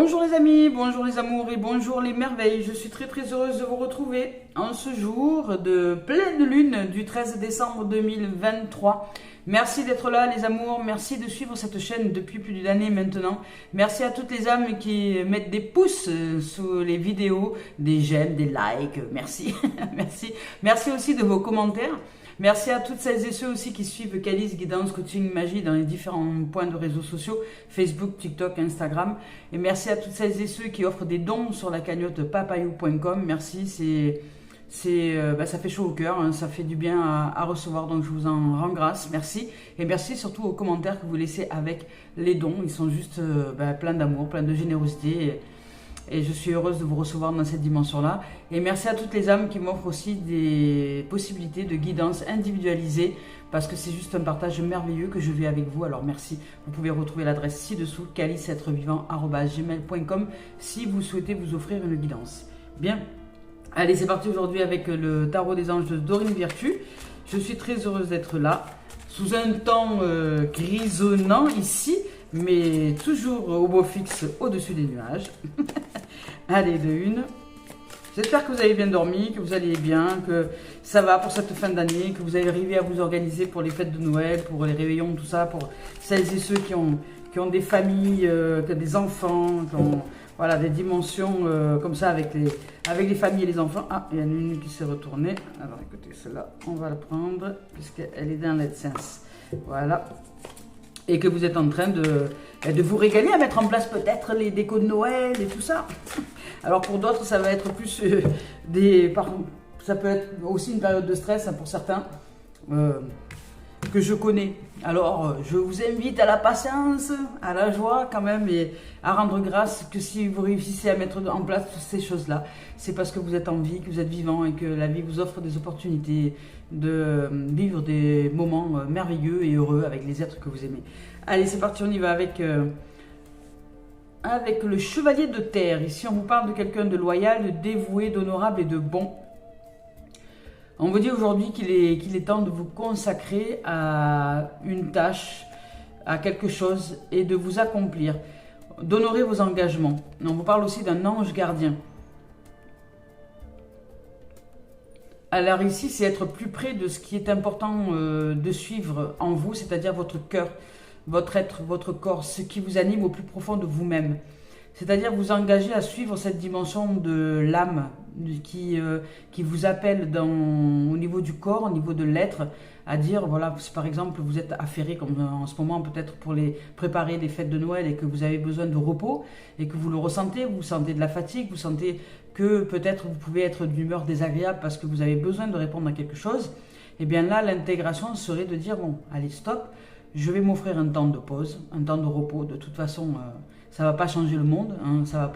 Bonjour les amis, bonjour les amours et bonjour les merveilles. Je suis très heureuse de vous retrouver en ce jour de pleine lune du 13 décembre 2023. Merci d'être là les amours, merci de suivre cette chaîne depuis plus d'une année maintenant. Merci à toutes les âmes qui mettent des pouces sous les vidéos, des j'aime, des likes, merci. Merci aussi de vos commentaires. Merci à toutes celles et ceux aussi qui suivent Calice Guidance Coaching Magie dans les différents points de réseaux sociaux, Facebook, TikTok, Instagram. Et merci à toutes celles et ceux qui offrent des dons sur la cagnotte papayou.com. Merci, ça fait chaud au cœur, hein, ça fait du bien à recevoir, donc je vous en rends grâce, merci. Et merci surtout aux commentaires que vous laissez avec les dons, ils sont juste plein d'amour, plein de générosité. Et je suis heureuse de vous recevoir dans cette dimension-là. Et merci à toutes les âmes qui m'offrent aussi des possibilités de guidance individualisée, parce que c'est juste un partage merveilleux que je vis avec vous. Alors merci. Vous pouvez retrouver l'adresse ci-dessous, caliceêtrevivant@gmail.com, si vous souhaitez vous offrir une guidance. Bien. Allez, c'est parti aujourd'hui avec le tarot des anges de Dorine Virtue. Je suis très heureuse d'être là, sous un temps grisonnant ici, mais toujours au beau fixe au-dessus des nuages. Allez, de une. J'espère que vous avez bien dormi, que vous allez bien, que ça va pour cette fin d'année, que vous avez arrivé à vous organiser pour les fêtes de Noël, pour les réveillons, tout ça, pour celles et ceux qui ont des familles, des enfants, qui ont voilà, des dimensions comme ça avec les familles et les enfants. Ah, il y en a une qui s'est retournée. Alors écoutez, celle-là, on va la prendre, puisqu'elle est dans l'AdSense. Voilà. Et que vous êtes en train de vous régaler à mettre en place peut-être les décos de Noël et tout ça. Alors pour d'autres, ça va être plus ça peut être aussi une période de stress hein, pour certains que je connais. Alors je vous invite à la patience, à la joie quand même et à rendre grâce que si vous réussissez à mettre en place toutes ces choses-là, c'est parce que vous êtes en vie, que vous êtes vivant et que la vie vous offre des opportunités de vivre des moments merveilleux et heureux avec les êtres que vous aimez. Allez, c'est parti, on y va avec le chevalier de terre. Ici, on vous parle de quelqu'un de loyal, de dévoué, d'honorable et de bon. On vous dit aujourd'hui qu'il est temps de vous consacrer à une tâche, à quelque chose et de vous accomplir, d'honorer vos engagements. On vous parle aussi d'un ange gardien. Alors ici, c'est être plus près de ce qui est important de suivre en vous, c'est-à-dire votre cœur, votre être, votre corps, ce qui vous anime au plus profond de vous-même. C'est-à-dire vous engager à suivre cette dimension de l'âme qui vous appelle au niveau du corps, au niveau de l'être, à dire, voilà, si par exemple vous êtes affairé comme en ce moment peut-être pour préparer les fêtes de Noël et que vous avez besoin de repos et que vous le ressentez, vous sentez de la fatigue, vous sentez que peut-être vous pouvez être d'humeur désagréable parce que vous avez besoin de répondre à quelque chose, et bien là l'intégration serait de dire, bon, allez stop, je vais m'offrir un temps de pause, un temps de repos, de toute façon ça ne va pas changer le monde, hein, ça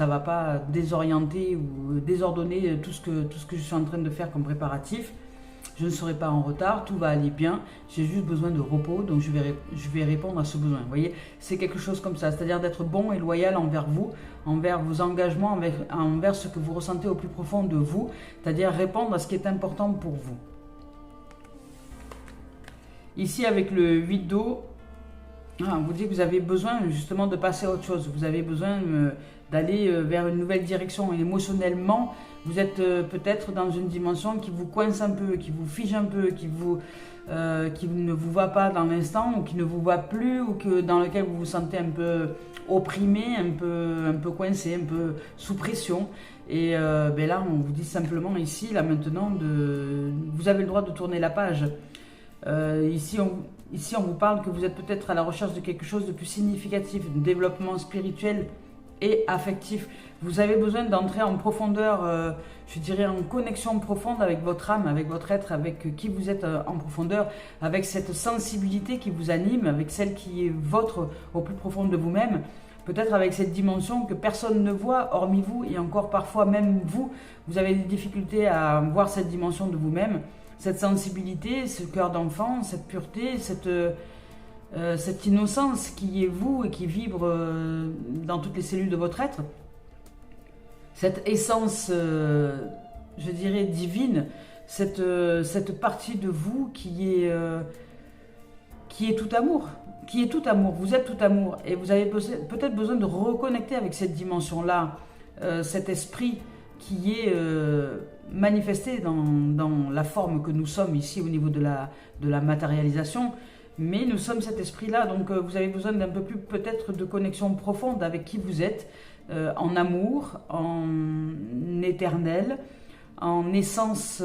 va pas désorienter ou désordonner tout ce que je suis en train de faire comme préparatif. Je ne serai pas en retard, tout va aller bien, j'ai juste besoin de repos, donc je vais répondre à ce besoin. Vous voyez, c'est quelque chose comme ça, c'est-à-dire d'être bon et loyal envers vous, envers vos engagements, envers ce que vous ressentez au plus profond de vous, c'est-à-dire répondre à ce qui est important pour vous. Ici, avec le 8 d'eau, on vous dit que vous avez besoin justement de passer à autre chose. Vous avez besoin d'aller vers une nouvelle direction. Et émotionnellement, vous êtes peut-être dans une dimension qui vous coince un peu, qui vous fige un peu, qui ne vous va pas dans l'instant, ou qui ne vous va plus, ou dans lequel vous vous sentez un peu opprimé, un peu coincé, un peu sous pression. Et là, on vous dit simplement ici, là maintenant, vous avez le droit de tourner la page. Ici, on vous parle que vous êtes peut-être à la recherche de quelque chose de plus significatif, de développement spirituel et affectif. Vous avez besoin d'entrer en profondeur, je dirais en connexion profonde avec votre âme, avec votre être, avec qui vous êtes en profondeur, avec cette sensibilité qui vous anime, avec celle qui est votre au plus profond de vous-même. Peut-être avec cette dimension que personne ne voit, hormis vous, et encore parfois même vous, vous avez des difficultés à voir cette dimension de vous-même. Cette sensibilité, ce cœur d'enfant, cette pureté, cette innocence qui est vous et qui vibre dans toutes les cellules de votre être. Cette essence, je dirais, divine, cette partie de vous qui est tout amour, qui est tout amour. Vous êtes tout amour et vous avez peut-être besoin de reconnecter avec cette dimension-là, cet esprit qui est manifesté dans la forme que nous sommes ici au niveau de la matérialisation. Mais nous sommes cet esprit-là, donc vous avez besoin d'un peu plus peut-être de connexion profonde avec qui vous êtes, en amour, en éternel, en essence,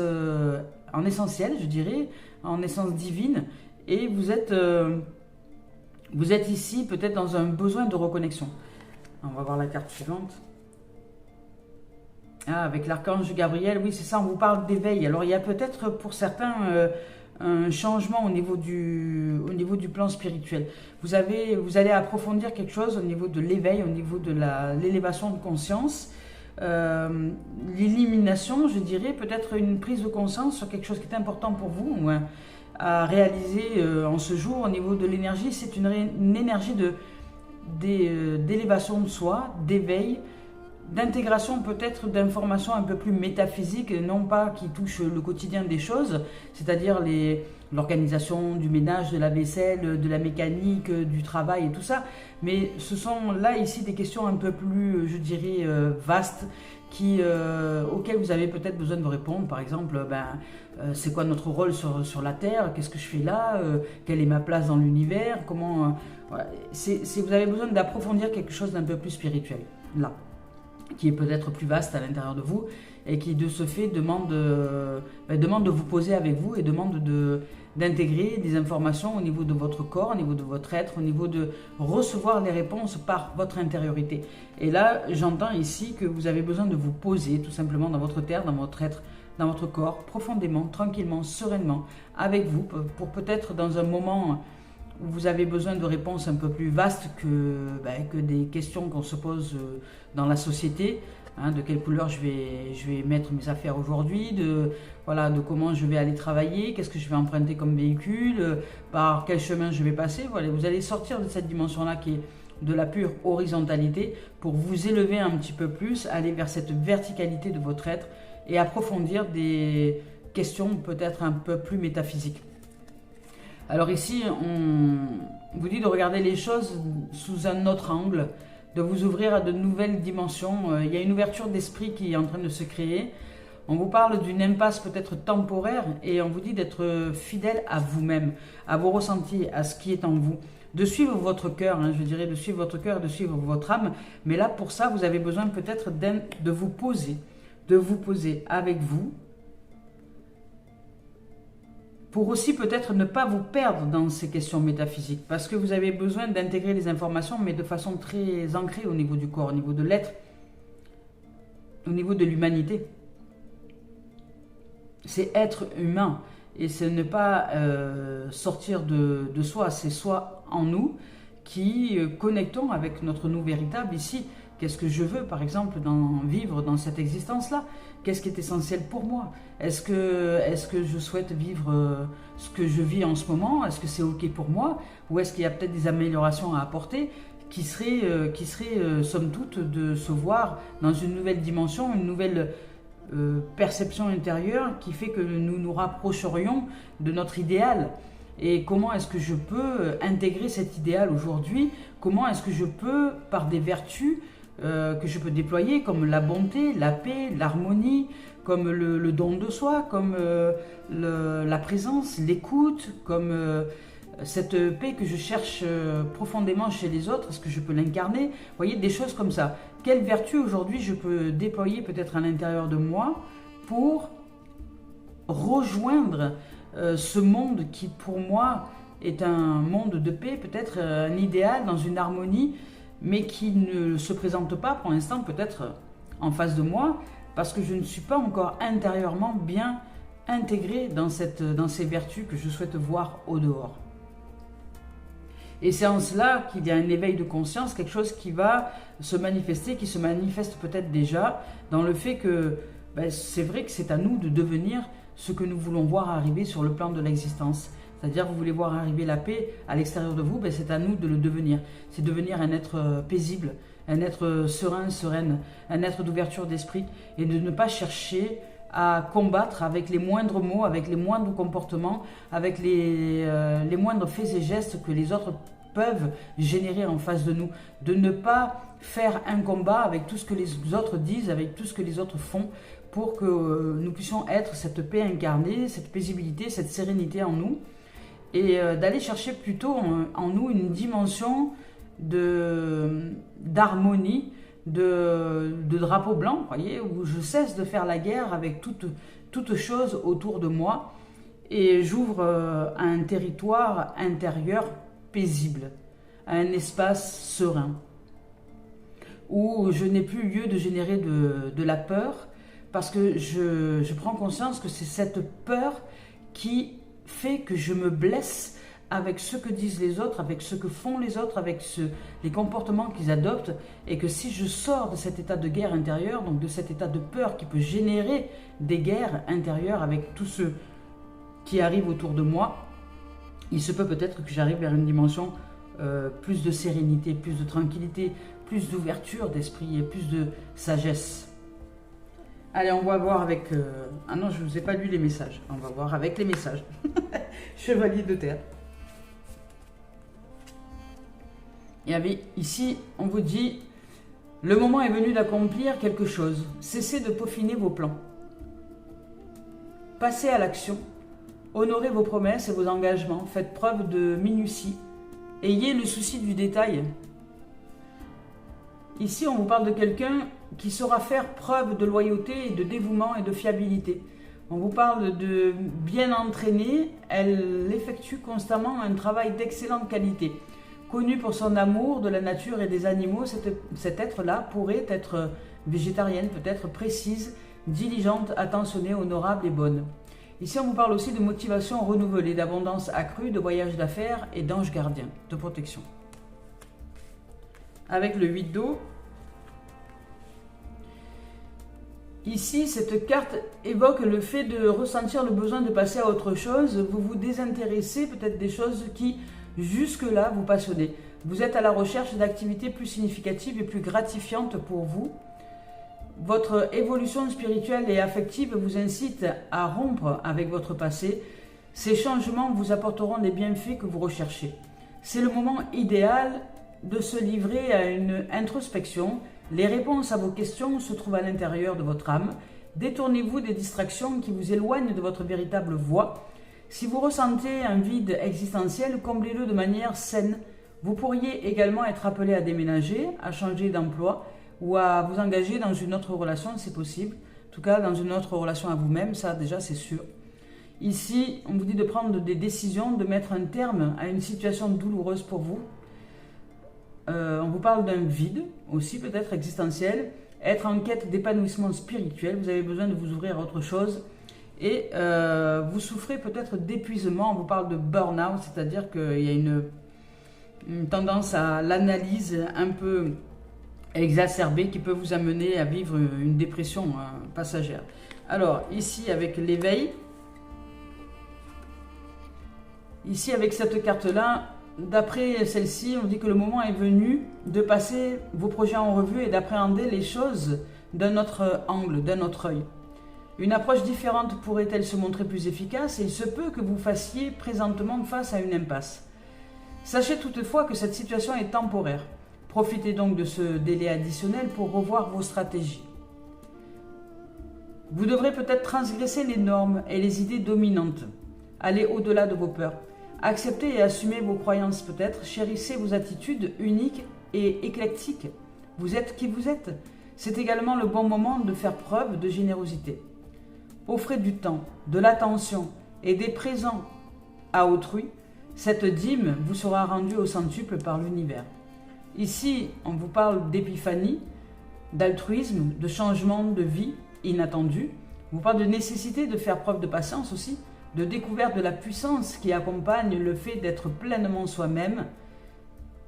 en essentiel, je dirais, en essence divine. Et vous êtes ici peut-être dans un besoin de reconnexion. On va voir la carte suivante. Ah, avec l'archange Gabriel, oui c'est ça, on vous parle d'éveil. Alors il y a peut-être pour certains un changement au niveau du plan spirituel. Vous allez approfondir quelque chose au niveau de l'éveil, au niveau de l'élévation de conscience, l'élimination, je dirais, peut-être une prise de conscience sur quelque chose qui est important pour vous, ou à réaliser en ce jour au niveau de l'énergie. C'est une énergie d'élévation de soi, d'éveil, d'intégration peut-être d'informations un peu plus métaphysiques, non pas qui touchent le quotidien des choses, c'est-à-dire l'organisation du ménage, de la vaisselle, de la mécanique, du travail et tout ça, mais ce sont là ici des questions un peu plus, je dirais, vastes, auxquelles vous avez peut-être besoin de répondre. Par exemple, c'est quoi notre rôle sur la Terre? Qu'est-ce que je fais là? Quelle est ma place dans l'univers? Comment voilà. Vous avez besoin d'approfondir quelque chose d'un peu plus spirituel, là, qui est peut-être plus vaste à l'intérieur de vous et qui de ce fait demande de vous poser avec vous et demande d'intégrer des informations au niveau de votre corps, au niveau de votre être, au niveau de recevoir les réponses par votre intériorité. Et là, j'entends ici que vous avez besoin de vous poser tout simplement dans votre terre, dans votre être, dans votre corps, profondément, tranquillement, sereinement, avec vous, pour peut-être dans un moment où vous avez besoin de réponses un peu plus vastes que des questions qu'on se pose dans la société, hein, de quelle couleur je vais mettre mes affaires aujourd'hui, de comment je vais aller travailler, qu'est-ce que je vais emprunter comme véhicule, par quel chemin je vais passer. Voilà, vous allez sortir de cette dimension-là qui est de la pure horizontalité pour vous élever un petit peu plus, aller vers cette verticalité de votre être et approfondir des questions peut-être un peu plus métaphysiques. Alors ici, on vous dit de regarder les choses sous un autre angle, de vous ouvrir à de nouvelles dimensions. Il y a une ouverture d'esprit qui est en train de se créer. On vous parle d'une impasse peut-être temporaire et on vous dit d'être fidèle à vous-même, à vos ressentis, à ce qui est en vous. De suivre votre cœur, je dirais de suivre votre cœur, de suivre votre âme. Mais là, pour ça, vous avez besoin peut-être de vous poser avec vous, pour aussi peut-être ne pas vous perdre dans ces questions métaphysiques, parce que vous avez besoin d'intégrer les informations, mais de façon très ancrée au niveau du corps, au niveau de l'être, au niveau de l'humanité. C'est être humain, et c'est ne pas sortir de soi, c'est soi en nous, qui connectons avec notre nous véritable ici. Qu'est-ce que je veux, par exemple, vivre dans cette existence-là? Qu'est-ce qui est essentiel pour moi? Est-ce que je souhaite vivre ce que je vis en ce moment? Est-ce que c'est OK pour moi? Ou est-ce qu'il y a peut-être des améliorations à apporter qui seraient, somme toute, de se voir dans une nouvelle dimension, une nouvelle perception intérieure qui fait que nous nous rapprocherions de notre idéal? Et comment est-ce que je peux intégrer cet idéal aujourd'hui? Comment est-ce que je peux, par des vertus que je peux déployer, comme la bonté, la paix, l'harmonie, comme le don de soi, comme la présence, l'écoute, comme cette paix que je cherche profondément chez les autres, est-ce que je peux l'incarner? Vous voyez, des choses comme ça. Quelle vertu aujourd'hui je peux déployer peut-être à l'intérieur de moi pour rejoindre ce monde qui pour moi est un monde de paix, peut-être un idéal dans une harmonie, mais qui ne se présente pas pour l'instant peut-être en face de moi, parce que je ne suis pas encore intérieurement bien intégré dans ces vertus que je souhaite voir au dehors. Et c'est en cela qu'il y a un éveil de conscience, quelque chose qui va se manifester, qui se manifeste peut-être déjà, dans le fait que c'est vrai que c'est à nous de devenir ce que nous voulons voir arriver sur le plan de l'existence. C'est-à-dire, vous voulez voir arriver la paix à l'extérieur de vous, c'est à nous de le devenir. C'est devenir un être paisible, un être serein, sereine, un être d'ouverture d'esprit, et de ne pas chercher à combattre avec les moindres mots, avec les moindres comportements, avec les moindres faits et gestes que les autres peuvent générer en face de nous, de ne pas faire un combat avec tout ce que les autres disent, avec tout ce que les autres font, pour que nous puissions être cette paix incarnée, cette paisibilité, cette sérénité en nous, et d'aller chercher plutôt en nous une dimension d'harmonie, de drapeau blanc, voyez, où je cesse de faire la guerre avec toute chose autour de moi, et j'ouvre à un territoire intérieur paisible, à un espace serein, où je n'ai plus lieu de générer de la peur, parce que je prends conscience que c'est cette peur qui fait que je me blesse avec ce que disent les autres, avec ce que font les autres, avec les comportements qu'ils adoptent, et que si je sors de cet état de guerre intérieure, donc de cet état de peur qui peut générer des guerres intérieures avec tous ceux qui arrivent autour de moi, il se peut peut-être que j'arrive vers une dimension plus de sérénité, plus de tranquillité, plus d'ouverture d'esprit et plus de sagesse. Allez, on va voir avec... Ah non, je ne vous ai pas lu les messages. On va voir avec les messages. Chevalier de terre. Et ici, on vous dit, le moment est venu d'accomplir quelque chose. Cessez de peaufiner vos plans. Passez à l'action. Honorez vos promesses et vos engagements. Faites preuve de minutie. Ayez le souci du détail. Ici, on vous parle de quelqu'un qui saura faire preuve de loyauté et de dévouement et de fiabilité. On vous parle de bien entraînée. Elle effectue constamment un travail d'excellente qualité. Connue pour son amour de la nature et des animaux, cet être-là pourrait être végétarienne, peut-être précise, diligente, attentionnée, honorable et bonne. Ici, on vous parle aussi de motivation renouvelée, d'abondance accrue, de voyage d'affaires et d'ange gardien, de protection. Avec le 8 d'eau, ici, cette carte évoque le fait de ressentir le besoin de passer à autre chose. Vous vous désintéressez peut-être des choses qui, jusque-là, vous passionnaient. Vous êtes à la recherche d'activités plus significatives et plus gratifiantes pour vous. Votre évolution spirituelle et affective vous incite à rompre avec votre passé. Ces changements vous apporteront les bienfaits que vous recherchez. C'est le moment idéal de se livrer à une introspection. Les réponses à vos questions se trouvent à l'intérieur de votre âme. Détournez-vous des distractions qui vous éloignent de votre véritable voie. Si vous ressentez un vide existentiel, comblez-le de manière saine. Vous pourriez également être appelé à déménager, à changer d'emploi ou à vous engager dans une autre relation, c'est possible. En tout cas, dans une autre relation à vous-même, ça déjà c'est sûr. Ici, on vous dit de prendre des décisions, de mettre un terme à une situation douloureuse pour vous. On vous parle d'un vide, aussi peut-être existentiel, être en quête d'épanouissement spirituel, vous avez besoin de vous ouvrir à autre chose, et vous souffrez peut-être d'épuisement, on vous parle de burn-out, c'est-à-dire qu'il y a une tendance à l'analyse un peu exacerbée qui peut vous amener à vivre une dépression passagère. Alors, ici avec l'éveil, ici avec cette carte-là, d'après celle-ci, on dit que le moment est venu de passer vos projets en revue et d'appréhender les choses d'un autre angle, d'un autre œil. Une approche différente pourrait-elle se montrer plus efficace et il se peut que vous fassiez présentement face à une impasse. Sachez toutefois que cette situation est temporaire. Profitez donc de ce délai additionnel pour revoir vos stratégies. Vous devrez peut-être transgresser les normes et les idées dominantes. Allez au-delà de vos peurs. Acceptez et assumez vos croyances peut-être, chérissez vos attitudes uniques et éclectiques. Vous êtes qui vous êtes. C'est également le bon moment de faire preuve de générosité. Offrez du temps, de l'attention et des présents à autrui. Cette dîme vous sera rendue au centuple par l'univers. Ici, on vous parle d'épiphanie, d'altruisme, de changement de vie inattendu. On vous parle de nécessité de faire preuve de patience aussi, de découverte de la puissance qui accompagne le fait d'être pleinement soi-même,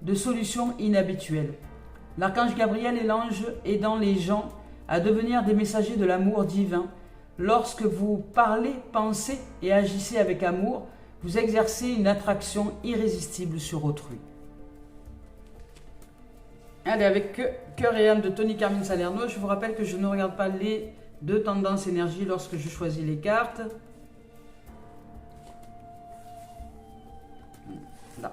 de solutions inhabituelles. L'archange Gabriel est l'ange aidant les gens à devenir des messagers de l'amour divin. Lorsque vous parlez, pensez et agissez avec amour, vous exercez une attraction irrésistible sur autrui. Allez, avec Cœur et âme de Tony Carmine Salerno, je vous rappelle que je ne regarde pas les deux tendances énergie lorsque je choisis les cartes. Là.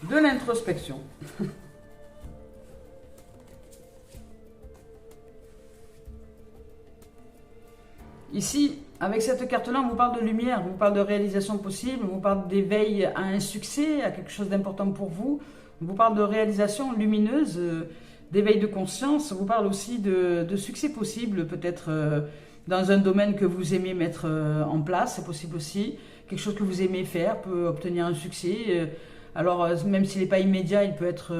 de l'introspection. Ici, avec cette carte-là, on vous parle de lumière, on vous parle de réalisation possible, on vous parle d'éveil à un succès, à quelque chose d'important pour vous. On vous parle de réalisation lumineuse, d'éveil de conscience. On vous parle aussi de succès possible, peut-être dans un domaine que vous aimez mettre en place, c'est possible aussi. Quelque chose que vous aimez faire peut obtenir un succès. Alors, même s'il n'est pas immédiat, il peut être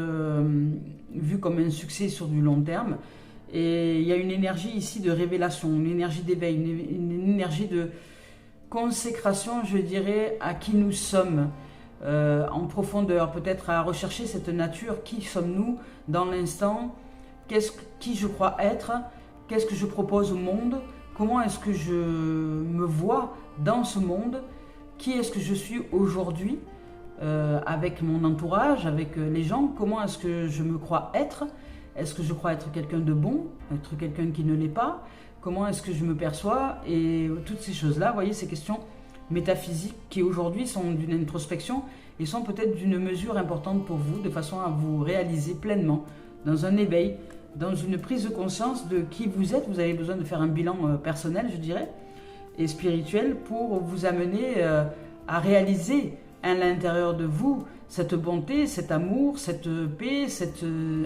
vu comme un succès sur du long terme. Et il y a une énergie ici de révélation, une énergie d'éveil, une énergie de consécration, je dirais, à qui nous sommes en profondeur, peut-être à rechercher cette nature, qui sommes-nous dans l'instant, qui je crois être, qu'est-ce que je propose au monde, comment est-ce que je me vois dans ce monde, qui est-ce que je suis aujourd'hui avec mon entourage, avec les gens, comment est-ce que je me crois être. Est-ce que je crois être quelqu'un de bon, être quelqu'un qui ne l'est pas? Comment est-ce que je me perçois? Et toutes ces choses-là, vous voyez, ces questions métaphysiques qui aujourd'hui sont d'une introspection et sont peut-être d'une mesure importante pour vous, de façon à vous réaliser pleinement dans un éveil, dans une prise de conscience de qui vous êtes. Vous avez besoin de faire un bilan personnel, je dirais, et spirituel pour vous amener à réaliser à l'intérieur de vous cette bonté, cet amour, cette paix, cette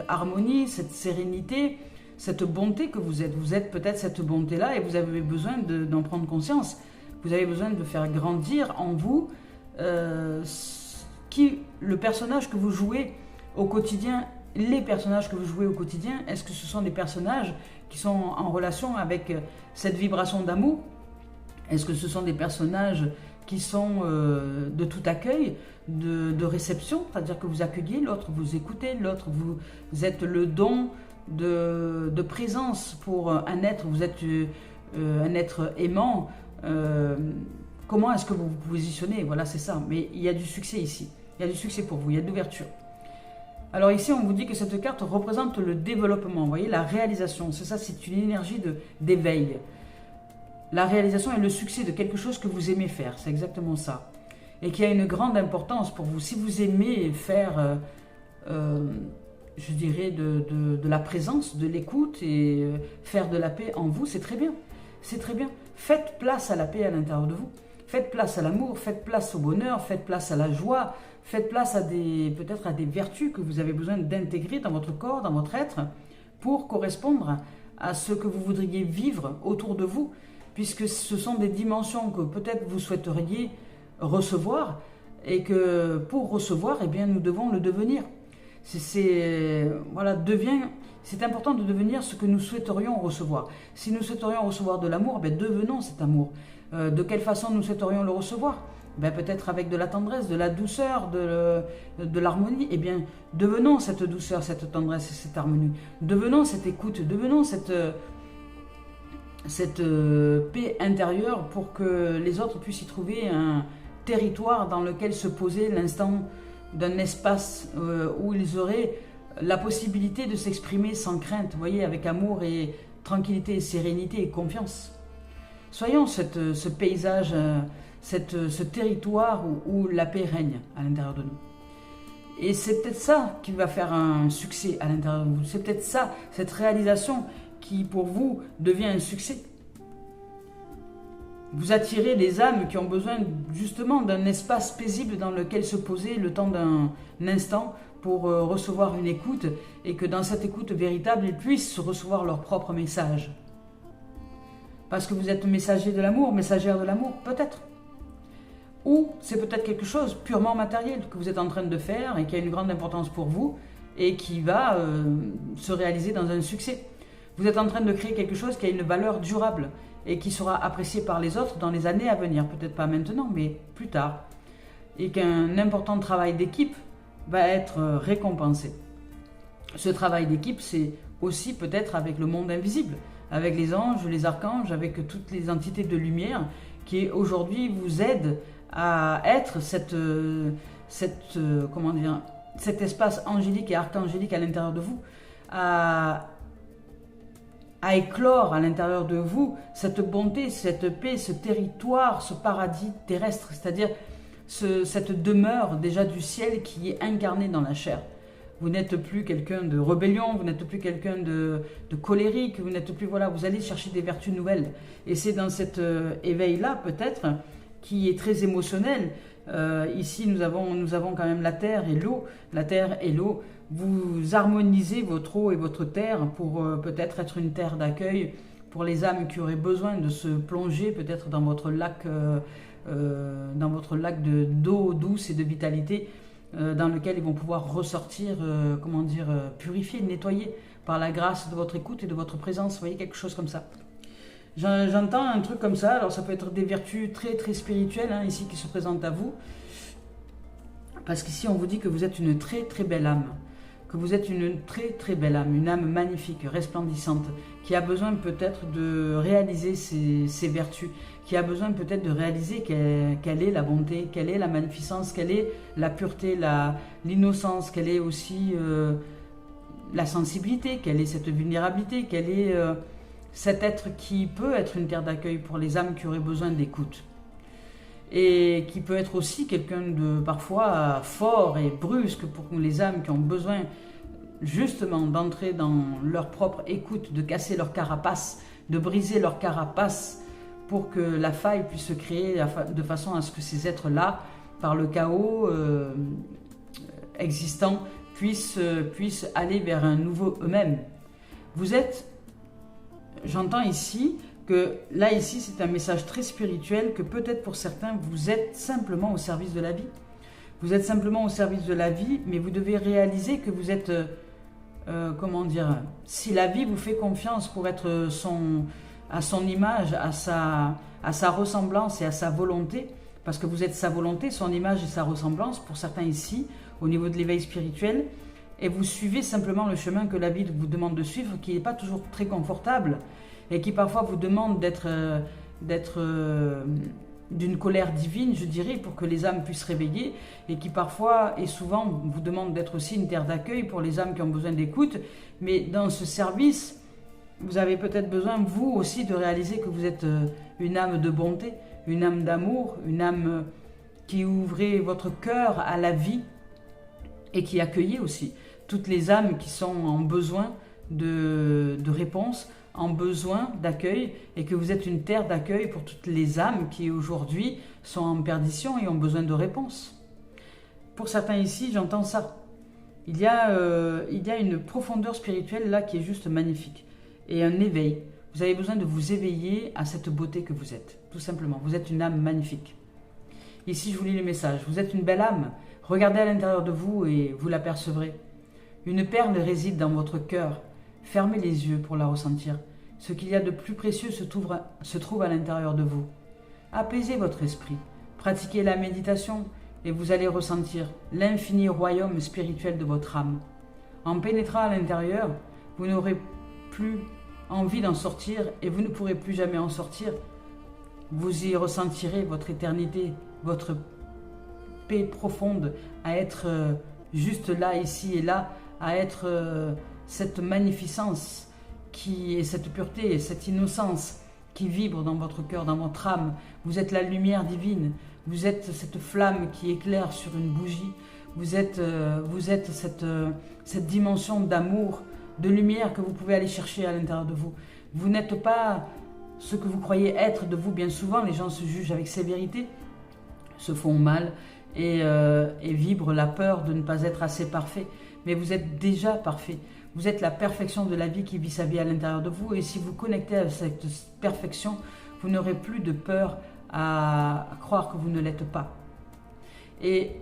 harmonie, cette sérénité, cette bonté que vous êtes. Vous êtes peut-être cette bonté-là et vous avez besoin d'en prendre conscience. Vous avez besoin de faire grandir en vous le personnage que vous jouez au quotidien. Les personnages que vous jouez au quotidien, est-ce que ce sont des personnages qui sont en relation avec cette vibration d'amour? Est-ce que ce sont des personnages qui sont de tout accueil, de réception, c'est-à-dire que vous accueillez l'autre, vous écoutez l'autre, vous êtes le don de présence pour un être, vous êtes un être aimant. Comment est-ce que vous vous positionnez? Voilà, c'est ça. Mais il y a du succès ici, il y a du succès pour vous, il y a de l'ouverture. Alors ici, on vous dit que cette carte représente le développement, vous voyez, la réalisation. C'est ça, c'est une énergie d'éveil. La réalisation et le succès de quelque chose que vous aimez faire, c'est exactement ça. Et qui a une grande importance pour vous. Si vous aimez faire, je dirais, de la présence, de l'écoute et faire de la paix en vous, c'est très bien. C'est très bien. Faites place à la paix à l'intérieur de vous. Faites place à l'amour, faites place au bonheur, faites place à la joie, faites place à peut-être à des vertus que vous avez besoin d'intégrer dans votre corps, dans votre être, pour correspondre à ce que vous voudriez vivre autour de vous. Puisque ce sont des dimensions que peut-être vous souhaiteriez recevoir et que pour recevoir, eh bien, nous devons le devenir. Voilà, c'est important de devenir ce que nous souhaiterions recevoir. Si nous souhaiterions recevoir de l'amour, ben, devenons cet amour. De quelle façon nous souhaiterions le recevoir? Ben, peut-être avec de la tendresse, de la douceur, de l'harmonie. Eh bien, devenons cette douceur, cette tendresse et cette harmonie. Devenons cette écoute, devenons cette paix intérieure pour que les autres puissent y trouver un territoire dans lequel se poser l'instant d'un espace où ils auraient la possibilité de s'exprimer sans crainte, vous voyez, avec amour et tranquillité, et sérénité et confiance. Soyons ce paysage, ce territoire où la paix règne à l'intérieur de nous. Et c'est peut-être ça qui va faire un succès à l'intérieur de vous. C'est peut-être ça, cette réalisation qui pour vous devient un succès. Vous attirez les âmes qui ont besoin justement d'un espace paisible dans lequel se poser le temps d'un instant pour recevoir une écoute et que dans cette écoute véritable, ils puissent recevoir leur propre message. Parce que vous êtes messager de l'amour, messagère de l'amour, peut-être. Ou c'est peut-être quelque chose purement matériel que vous êtes en train de faire et qui a une grande importance pour vous et qui va se réaliser dans un succès. Vous êtes en train de créer quelque chose qui a une valeur durable et qui sera apprécié par les autres dans les années à venir. Peut-être pas maintenant, mais plus tard. Et qu'un important travail d'équipe va être récompensé. Ce travail d'équipe, c'est aussi peut-être avec le monde invisible, avec les anges, les archanges, avec toutes les entités de lumière qui aujourd'hui vous aident à être cet espace angélique et archangélique à l'intérieur de vous, à éclore à l'intérieur de vous cette bonté, cette paix, ce territoire, ce paradis terrestre, c'est-à-dire cette demeure déjà du ciel qui est incarnée dans la chair. Vous n'êtes plus quelqu'un de rébellion, vous n'êtes plus quelqu'un de colérique, vous n'êtes plus, voilà, vous allez chercher des vertus nouvelles. Et c'est dans cet éveil-là, peut-être, qui est très émotionnel. Ici, nous avons quand même la terre et l'eau. La terre et l'eau, vous harmonisez votre eau et votre terre pour peut-être être une terre d'accueil pour les âmes qui auraient besoin de se plonger peut-être dans votre lac d'eau douce et de vitalité, dans lequel ils vont pouvoir ressortir, purifiés, nettoyés par la grâce de votre écoute et de votre présence. Vous voyez, quelque chose comme ça. J'entends un truc comme ça. Alors ça peut être des vertus très très spirituelles ici qui se présentent à vous. Parce qu'ici on vous dit que vous êtes une très très belle âme. Que vous êtes une très très belle âme, une âme magnifique, resplendissante, qui a besoin peut-être de réaliser ses vertus, qui a besoin peut-être de réaliser quelle est la bonté, quelle est la magnificence, quelle est la pureté, l'innocence, quelle est aussi la sensibilité, quelle est cette vulnérabilité, quelle est cet être qui peut être une terre d'accueil pour les âmes qui auraient besoin d'écoute. Et qui peut être aussi quelqu'un de parfois fort et brusque pour les âmes qui ont besoin justement d'entrer dans leur propre écoute, de casser leur carapace, de briser leur carapace pour que la faille puisse se créer de façon à ce que ces êtres-là, par le chaos existant, puissent aller vers un nouveau eux-mêmes. Vous êtes, j'entends ici, que là, ici, c'est un message très spirituel que peut-être pour certains, vous êtes simplement au service de la vie. Vous êtes simplement au service de la vie, mais vous devez réaliser que vous êtes, si la vie vous fait confiance pour être à son image, à sa ressemblance et à sa volonté, parce que vous êtes sa volonté, son image et sa ressemblance, pour certains ici, au niveau de l'éveil spirituel, et vous suivez simplement le chemin que la vie vous demande de suivre, qui n'est pas toujours très confortable, et qui parfois vous demande d'être d'une colère divine, je dirais, pour que les âmes puissent réveiller, et qui parfois et souvent vous demande d'être aussi une terre d'accueil pour les âmes qui ont besoin d'écoute. Mais dans ce service, vous avez peut-être besoin, vous aussi, de réaliser que vous êtes une âme de bonté, une âme d'amour, une âme qui ouvrait votre cœur à la vie, et qui accueillait aussi toutes les âmes qui sont en besoin de réponses, en besoin d'accueil, et que vous êtes une terre d'accueil pour toutes les âmes qui aujourd'hui sont en perdition et ont besoin de réponses. Pour certains ici, j'entends ça. Il y a une profondeur spirituelle là qui est juste magnifique, et un éveil. Vous avez besoin de vous éveiller à cette beauté que vous êtes, tout simplement. Vous êtes une âme magnifique. Ici, je vous lis le message. Vous êtes une belle âme. Regardez à l'intérieur de vous et vous l'apercevrez. Une perle réside dans votre cœur. Fermez les yeux pour la ressentir. Ce qu'il y a de plus précieux se trouve à l'intérieur de vous. Apaisez votre esprit. Pratiquez la méditation et vous allez ressentir l'infini royaume spirituel de votre âme. En pénétrant à l'intérieur, vous n'aurez plus envie d'en sortir et vous ne pourrez plus jamais en sortir. Vous y ressentirez votre éternité, votre paix profonde, à être juste là, ici et là, à être cette magnificence qui est cette pureté, cette innocence qui vibre dans votre cœur, dans votre âme. Vous êtes la lumière divine, vous êtes cette flamme qui éclaire sur une bougie, vous êtes cette dimension d'amour, de lumière que vous pouvez aller chercher à l'intérieur de vous. Vous n'êtes pas ce que vous croyez être de vous. Bien souvent, les gens se jugent avec sévérité, se font mal et vibrent la peur de ne pas être assez parfait. Mais vous êtes déjà parfait. Vous êtes la perfection de la vie qui vit sa vie à l'intérieur de vous. Et si vous connectez à cette perfection, vous n'aurez plus de peur à croire que vous ne l'êtes pas. Et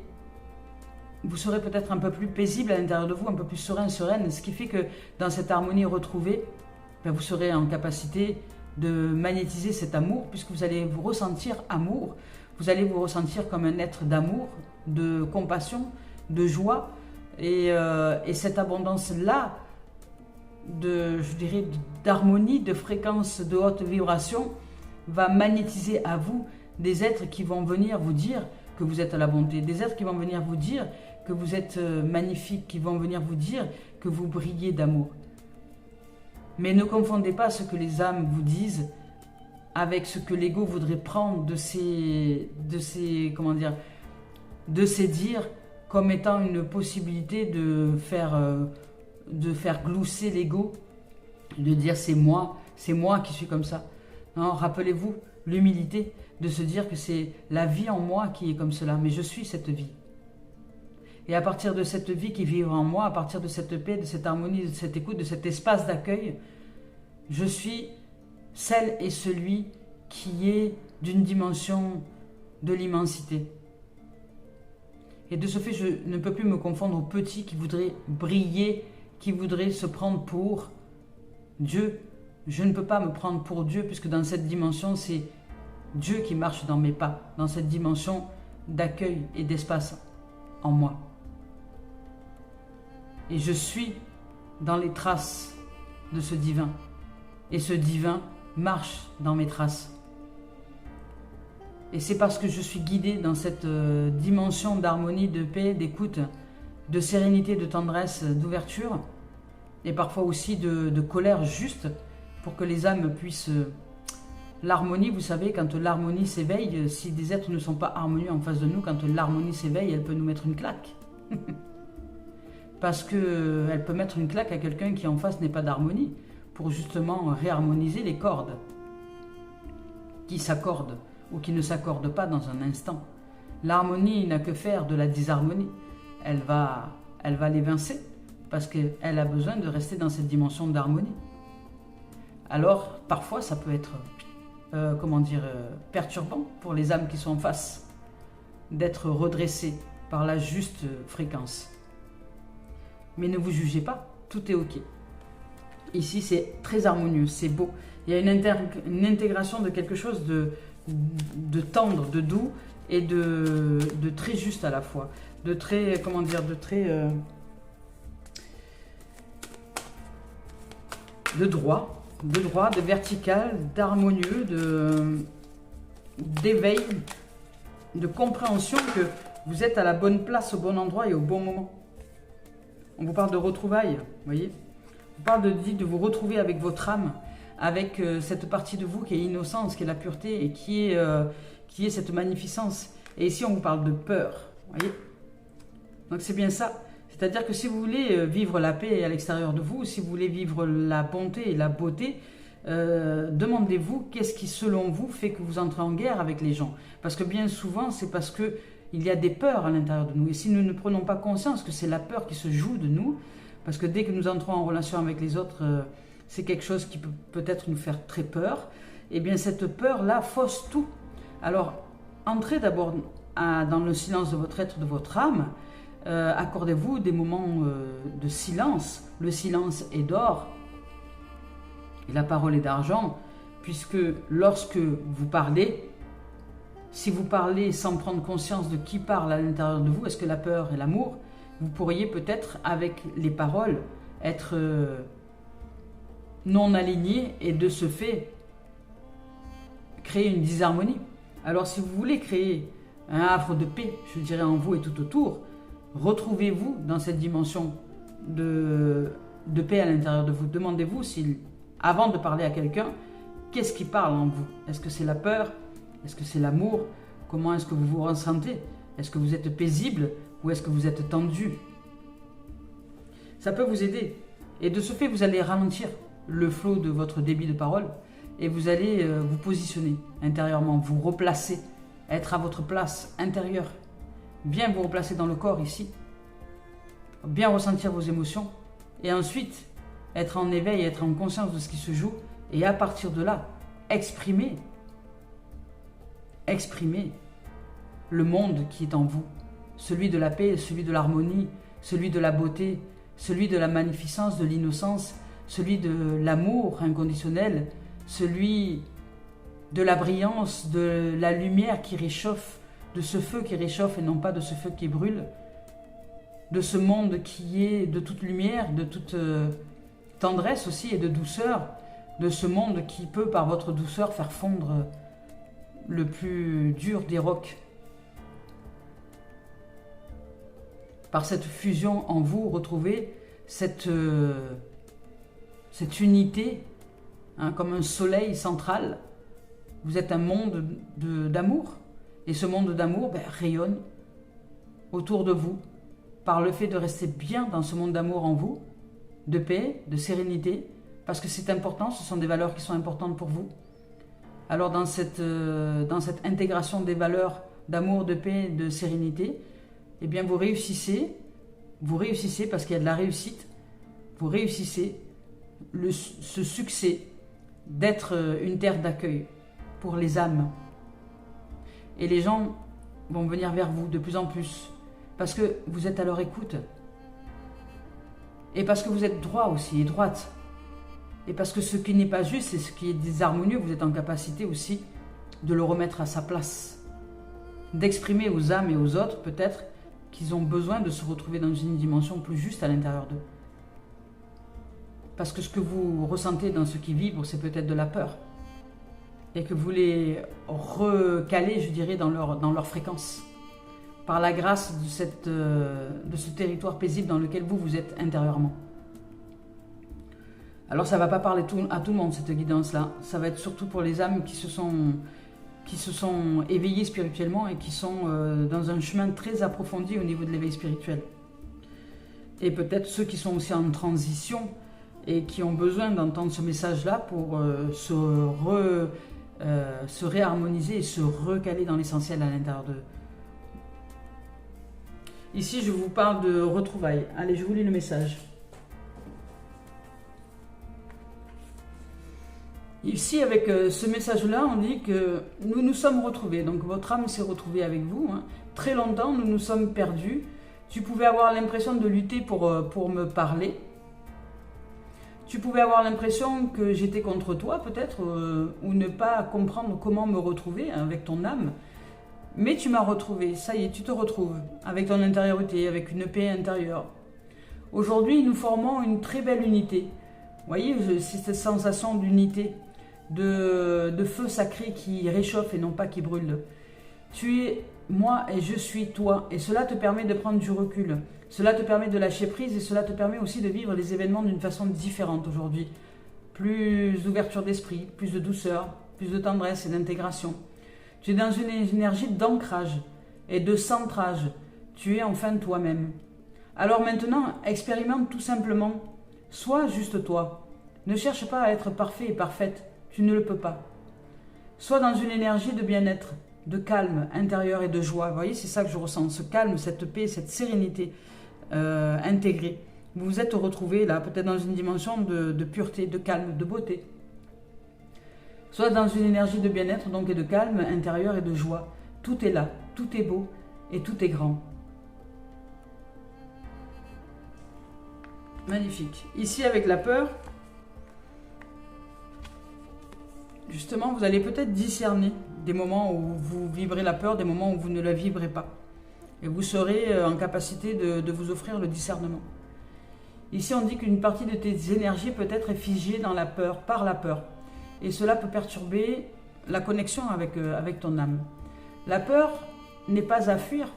vous serez peut-être un peu plus paisible à l'intérieur de vous, un peu plus sereine, ce qui fait que dans cette harmonie retrouvée, vous serez en capacité de magnétiser cet amour, puisque vous allez vous ressentir amour, vous allez vous ressentir comme un être d'amour, de compassion, de joie, et cette abondance-là, je dirais, d'harmonie, de fréquence, de haute vibration, va magnétiser à vous des êtres qui vont venir vous dire que vous êtes à la bonté, des êtres qui vont venir vous dire que vous êtes magnifique, qui vont venir vous dire que vous brillez d'amour. Mais ne confondez pas ce que les âmes vous disent avec ce que l'ego voudrait prendre de ces de séduire comme étant une possibilité de faire glousser l'ego, de dire c'est moi qui suis comme ça. Non, rappelez-vous l'humilité de se dire que c'est la vie en moi qui est comme cela, mais je suis cette vie. Et à partir de cette vie qui vit en moi, à partir de cette paix, de cette harmonie, de cette écoute, de cet espace d'accueil, je suis celle et celui qui est d'une dimension de l'immensité. Et de ce fait, je ne peux plus me confondre aux petits qui voudraient briller, qui voudraient se prendre pour Dieu. Je ne peux pas me prendre pour Dieu, puisque dans cette dimension, c'est Dieu qui marche dans mes pas, dans cette dimension d'accueil et d'espace en moi. Et je suis dans les traces de ce divin. Et ce divin marche dans mes traces. Et c'est parce que je suis guidée dans cette dimension d'harmonie, de paix, d'écoute, de sérénité, de tendresse, d'ouverture, et parfois aussi de colère juste, pour que les âmes puissent... L'harmonie, vous savez, quand l'harmonie s'éveille, si des êtres ne sont pas harmonieux en face de nous, quand l'harmonie s'éveille, elle peut nous mettre une claque. Parce qu'elle peut mettre une claque à quelqu'un qui en face n'est pas d'harmonie, pour justement réharmoniser les cordes qui s'accordent ou qui ne s'accordent pas dans un instant. L'harmonie n'a que faire de la disharmonie. Elle va l'évincer parce qu'elle a besoin de rester dans cette dimension d'harmonie. Alors, parfois, ça peut être, perturbant pour les âmes qui sont en face, d'être redressées par la juste fréquence. Mais ne vous jugez pas, tout est ok. Ici, c'est très harmonieux, c'est beau. Il y a une intégration de quelque chose de tendre, de doux et de très juste à la fois. De très, de droit, de vertical, d'harmonieux, d'éveil, de compréhension que vous êtes à la bonne place, au bon endroit et au bon moment. On vous parle de retrouvailles, vous voyez. On parle de vous retrouver avec votre âme, avec cette partie de vous qui est innocence, qui est la pureté et qui est cette magnificence. Et ici, on vous parle de peur, vous voyez. Donc c'est bien ça. C'est-à-dire que si vous voulez vivre la paix à l'extérieur de vous, si vous voulez vivre la bonté et la beauté, demandez-vous qu'est-ce qui, selon vous, fait que vous entrez en guerre avec les gens. Parce que bien souvent, c'est parce qu'il y a des peurs à l'intérieur de nous. Et si nous ne prenons pas conscience que c'est la peur qui se joue de nous, parce que dès que nous entrons en relation avec les autres, c'est quelque chose qui peut peut-être nous faire très peur, et bien cette peur-là fausse tout. Alors, entrez d'abord dans le silence de votre être, de votre âme, accordez-vous des moments de silence. Le silence est d'or et la parole est d'argent, puisque lorsque vous parlez, si vous parlez sans prendre conscience de qui parle à l'intérieur de vous, est-ce que la peur et l'amour, vous pourriez peut-être avec les paroles être non alignés et de ce fait créer une disharmonie. Alors si vous voulez créer un havre de paix, je dirais en vous et tout autour, retrouvez-vous dans cette dimension de paix à l'intérieur de vous. Demandez-vous si, avant de parler à quelqu'un, qu'est-ce qui parle en vous? Est-ce que c'est la peur? Est-ce que c'est l'amour? Comment est-ce que vous vous ressentez? Est-ce que vous êtes paisible ou est-ce que vous êtes tendu? Ça peut vous aider. Et de ce fait, vous allez ralentir le flot de votre débit de parole et vous allez vous positionner intérieurement, vous replacer, être à votre place intérieure. Bien vous replacer dans le corps ici, bien ressentir vos émotions et ensuite être en éveil, être en conscience de ce qui se joue et à partir de là, exprimer le monde qui est en vous, celui de la paix, celui de l'harmonie, celui de la beauté, celui de la magnificence, de l'innocence, celui de l'amour inconditionnel, celui de la brillance, de la lumière qui réchauffe, de ce feu qui réchauffe et non pas de ce feu qui brûle, de ce monde qui est de toute lumière, de toute tendresse aussi et de douceur, de ce monde qui peut par votre douceur faire fondre le plus dur des rocs. Par cette fusion en vous, retrouvez cette unité, hein, comme un soleil central. Vous êtes un monde d'amour. Et ce monde d'amour rayonne autour de vous par le fait de rester bien dans ce monde d'amour en vous, de paix, de sérénité, parce que c'est important, ce sont des valeurs qui sont importantes pour vous. Alors dans cette intégration des valeurs d'amour, de paix, de sérénité, eh bien vous réussissez parce qu'il y a de la réussite, vous réussissez ce succès d'être une terre d'accueil pour les âmes. Et les gens vont venir vers vous de plus en plus, parce que vous êtes à leur écoute. Et parce que vous êtes droit aussi, et droite. Et parce que ce qui n'est pas juste et ce qui est désharmonieux, vous êtes en capacité aussi de le remettre à sa place. D'exprimer aux âmes et aux autres, peut-être, qu'ils ont besoin de se retrouver dans une dimension plus juste à l'intérieur d'eux. Parce que ce que vous ressentez dans ce qui vibre, c'est peut-être de la peur. Et que vous les recalez, je dirais, dans leur fréquence. Par la grâce de ce territoire paisible dans lequel vous êtes intérieurement. Alors ça ne va pas parler à tout le monde, cette guidance-là. Ça va être surtout pour les âmes qui se sont éveillées spirituellement et qui sont dans un chemin très approfondi au niveau de l'éveil spirituel. Et peut-être ceux qui sont aussi en transition et qui ont besoin d'entendre ce message-là pour se réharmoniser et se recaler dans l'essentiel à l'intérieur d'eux. Ici, je vous parle de retrouvailles. Allez, je vous lis le message. Ici, avec ce message-là, on dit que nous nous sommes retrouvés. Donc, votre âme s'est retrouvée avec vous. Très longtemps, nous nous sommes perdus. Tu pouvais avoir l'impression de lutter pour me parler. Tu pouvais avoir l'impression que j'étais contre toi, peut-être, ou ne pas comprendre comment me retrouver avec ton âme. Mais tu m'as retrouvé, ça y est, tu te retrouves, avec ton intériorité, avec une paix intérieure. Aujourd'hui, nous formons une très belle unité. Vous voyez, c'est cette sensation d'unité, de feu sacré qui réchauffe et non pas qui brûle. Tu es moi et je suis toi, et cela te permet de prendre du recul. Cela te permet de lâcher prise et cela te permet aussi de vivre les événements d'une façon différente aujourd'hui. Plus d'ouverture d'esprit, plus de douceur, plus de tendresse et d'intégration. Tu es dans une énergie d'ancrage et de centrage. Tu es enfin toi-même. Alors maintenant, expérimente tout simplement. Sois juste toi. Ne cherche pas à être parfait et parfaite. Tu ne le peux pas. Sois dans une énergie de bien-être, de calme intérieur et de joie. Vous voyez, c'est ça que je ressens. Ce calme, cette paix, cette sérénité intégrée. Vous vous êtes retrouvés là, peut-être dans une dimension de pureté, de calme, de beauté. Soit dans une énergie de bien-être, donc, et de calme intérieur et de joie. Tout est là, tout est beau et tout est grand. Magnifique. Ici, avec la peur, justement, vous allez peut-être discerner des moments où vous vibrez la peur, des moments où vous ne la vibrez pas. Et vous serez en capacité de vous offrir le discernement. Ici, on dit qu'une partie de tes énergies peut être figée dans la peur, par la peur. Et cela peut perturber la connexion avec ton âme. La peur n'est pas à fuir.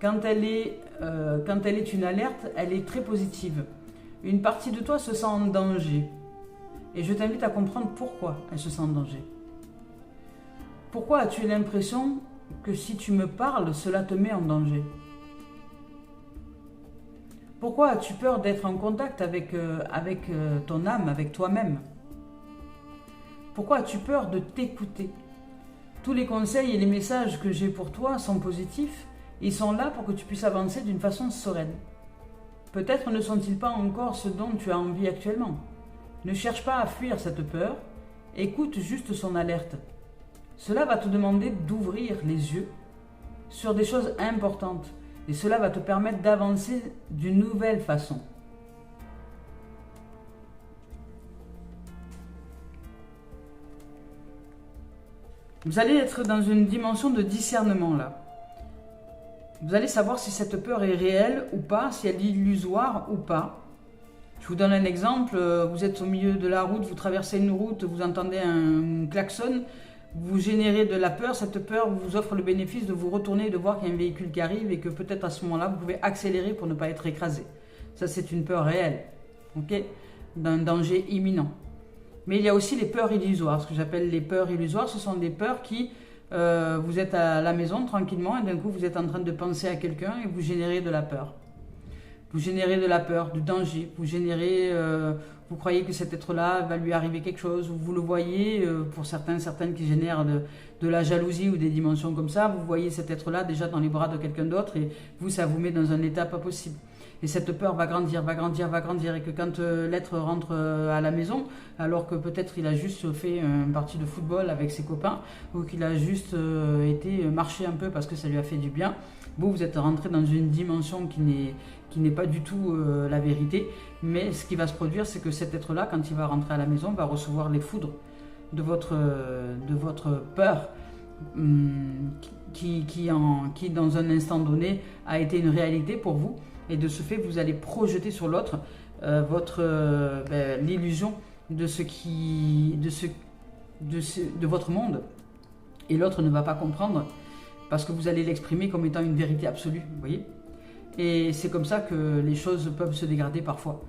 Quand elle est une alerte, elle est très positive. Une partie de toi se sent en danger. Et je t'invite à comprendre pourquoi elle se sent en danger. Pourquoi as-tu l'impression que si tu me parles, cela te met en danger? Pourquoi as-tu peur d'être en contact avec ton âme, avec toi-même? Pourquoi as-tu peur de t'écouter? Tous les conseils et les messages que j'ai pour toi sont positifs. Ils sont là pour que tu puisses avancer d'une façon sereine. Peut-être ne sont-ils pas encore ce dont tu as envie actuellement. Ne cherche pas à fuir cette peur. Écoute juste son alerte. Cela va te demander d'ouvrir les yeux sur des choses importantes. Et cela va te permettre d'avancer d'une nouvelle façon. Vous allez être dans une dimension de discernement là. Vous allez savoir si cette peur est réelle ou pas, si elle est illusoire ou pas. Je vous donne un exemple, vous êtes au milieu de la route, vous traversez une route, vous entendez un klaxon, vous générez de la peur, cette peur vous offre le bénéfice de vous retourner et de voir qu'il y a un véhicule qui arrive et que peut-être à ce moment-là, vous pouvez accélérer pour ne pas être écrasé. Ça, c'est une peur réelle, ok, d'un danger imminent. Mais il y a aussi les peurs illusoires. Ce que j'appelle les peurs illusoires, ce sont des peurs qui vous êtes à la maison tranquillement et d'un coup vous êtes en train de penser à quelqu'un et vous générez de la peur. Vous générez de la peur, du danger, vous croyez que cet être-là va lui arriver quelque chose, ou vous le voyez, pour certaines qui génèrent de la jalousie ou des dimensions comme ça, vous voyez cet être-là déjà dans les bras de quelqu'un d'autre et vous, ça vous met dans un état pas possible. Et cette peur va grandir, et que quand l'être rentre à la maison, alors que peut-être il a juste fait une partie de football avec ses copains, ou qu'il a juste été marcher un peu parce que ça lui a fait du bien, vous êtes rentré dans une dimension qui n'est pas du tout la vérité, mais ce qui va se produire, c'est que cet être-là, quand il va rentrer à la maison, va recevoir les foudres de votre peur, qui dans un instant donné a été une réalité pour vous. Et de ce fait, vous allez projeter sur l'autre l'illusion de votre monde. Et l'autre ne va pas comprendre parce que vous allez l'exprimer comme étant une vérité absolue, vous voyez. Et c'est comme ça que les choses peuvent se dégrader parfois.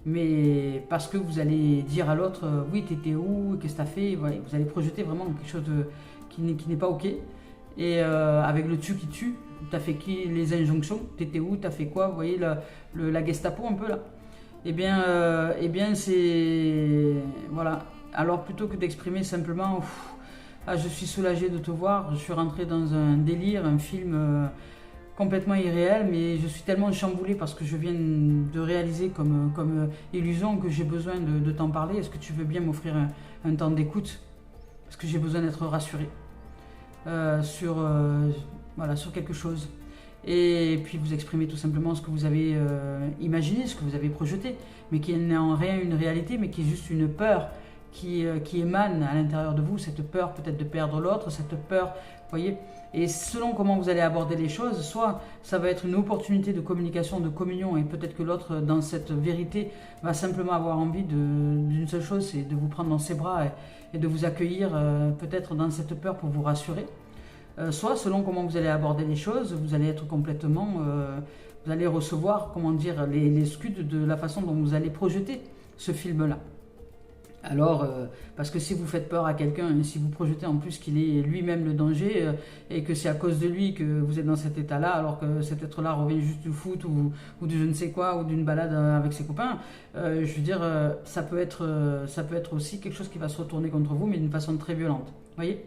Mais parce que vous allez dire à l'autre, oui, t'étais où, qu'est-ce que t'as fait, voilà. Vous allez projeter vraiment quelque chose qui n'est pas ok. Et avec le tu qui tue, t'as fait qui, les injonctions, t'étais où, t'as fait quoi, vous voyez la Gestapo un peu là. Eh bien c'est... Voilà. Alors plutôt que d'exprimer simplement, je suis soulagé de te voir, je suis rentré dans un délire, un film complètement irréel, mais je suis tellement chamboulé parce que je viens de réaliser comme illusion que j'ai besoin de t'en parler. Est-ce que tu veux bien m'offrir un temps d'écoute? Parce que j'ai besoin d'être rassuré. Sur quelque chose. Et puis vous exprimez tout simplement ce que vous avez imaginé, ce que vous avez projeté, mais qui n'est en rien une réalité, mais qui est juste une peur qui émane à l'intérieur de vous, cette peur peut-être de perdre l'autre, cette peur, vous voyez. Et selon comment vous allez aborder les choses, soit ça va être une opportunité de communication, de communion, et peut-être que l'autre, dans cette vérité, va simplement avoir envie d'une seule chose, c'est de vous prendre dans ses bras et de vous accueillir peut-être dans cette peur pour vous rassurer. Soit selon comment vous allez aborder les choses, vous allez être complètement, vous allez recevoir, comment dire, les scuds de la façon dont vous allez projeter ce film-là. Alors, parce que si vous faites peur à quelqu'un, si vous projetez en plus qu'il est lui-même le danger et que c'est à cause de lui que vous êtes dans cet état-là, alors que cet être-là revient juste du foot ou de je ne sais quoi, ou d'une balade avec ses copains, je veux dire, ça peut être aussi quelque chose qui va se retourner contre vous, mais d'une façon très violente. Vous voyez ?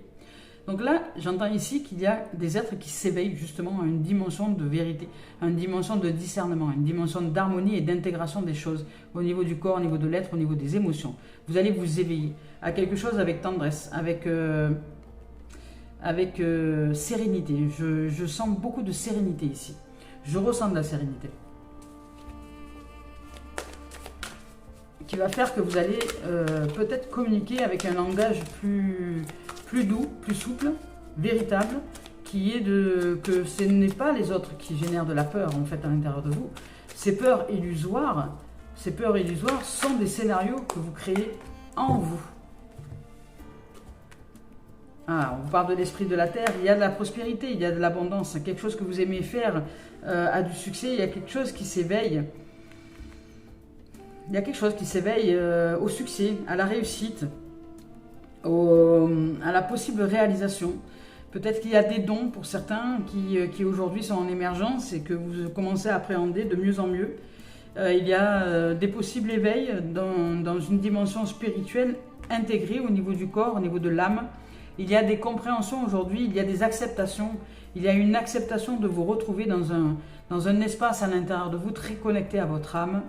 Donc là, j'entends ici qu'il y a des êtres qui s'éveillent justement à une dimension de vérité, à une dimension de discernement, à une dimension d'harmonie et d'intégration des choses au niveau du corps, au niveau de l'être, au niveau des émotions. Vous allez vous éveiller à quelque chose avec tendresse, avec sérénité. Je sens beaucoup de sérénité ici. Je ressens de la sérénité. Qui va faire que vous allez peut-être communiquer avec un langage plus doux, plus souple, véritable, qui est que ce n'est pas les autres qui génèrent de la peur en fait à l'intérieur de vous. Ces peurs illusoires sont des scénarios que vous créez en vous. On vous parle de l'esprit de la terre, il y a de la prospérité, il y a de l'abondance, quelque chose que vous aimez faire a du succès, il y a quelque chose qui s'éveille. Il y a quelque chose qui s'éveille au succès, à la réussite, à la possible réalisation. Peut-être qu'il y a des dons pour certains qui aujourd'hui sont en émergence et que vous commencez à appréhender de mieux en mieux. Il y a des possibles éveils dans une dimension spirituelle intégrée au niveau du corps, au niveau de l'âme. Il y a des compréhensions aujourd'hui, il y a des acceptations. Il y a une acceptation de vous retrouver dans un espace à l'intérieur de vous très connecté à votre âme.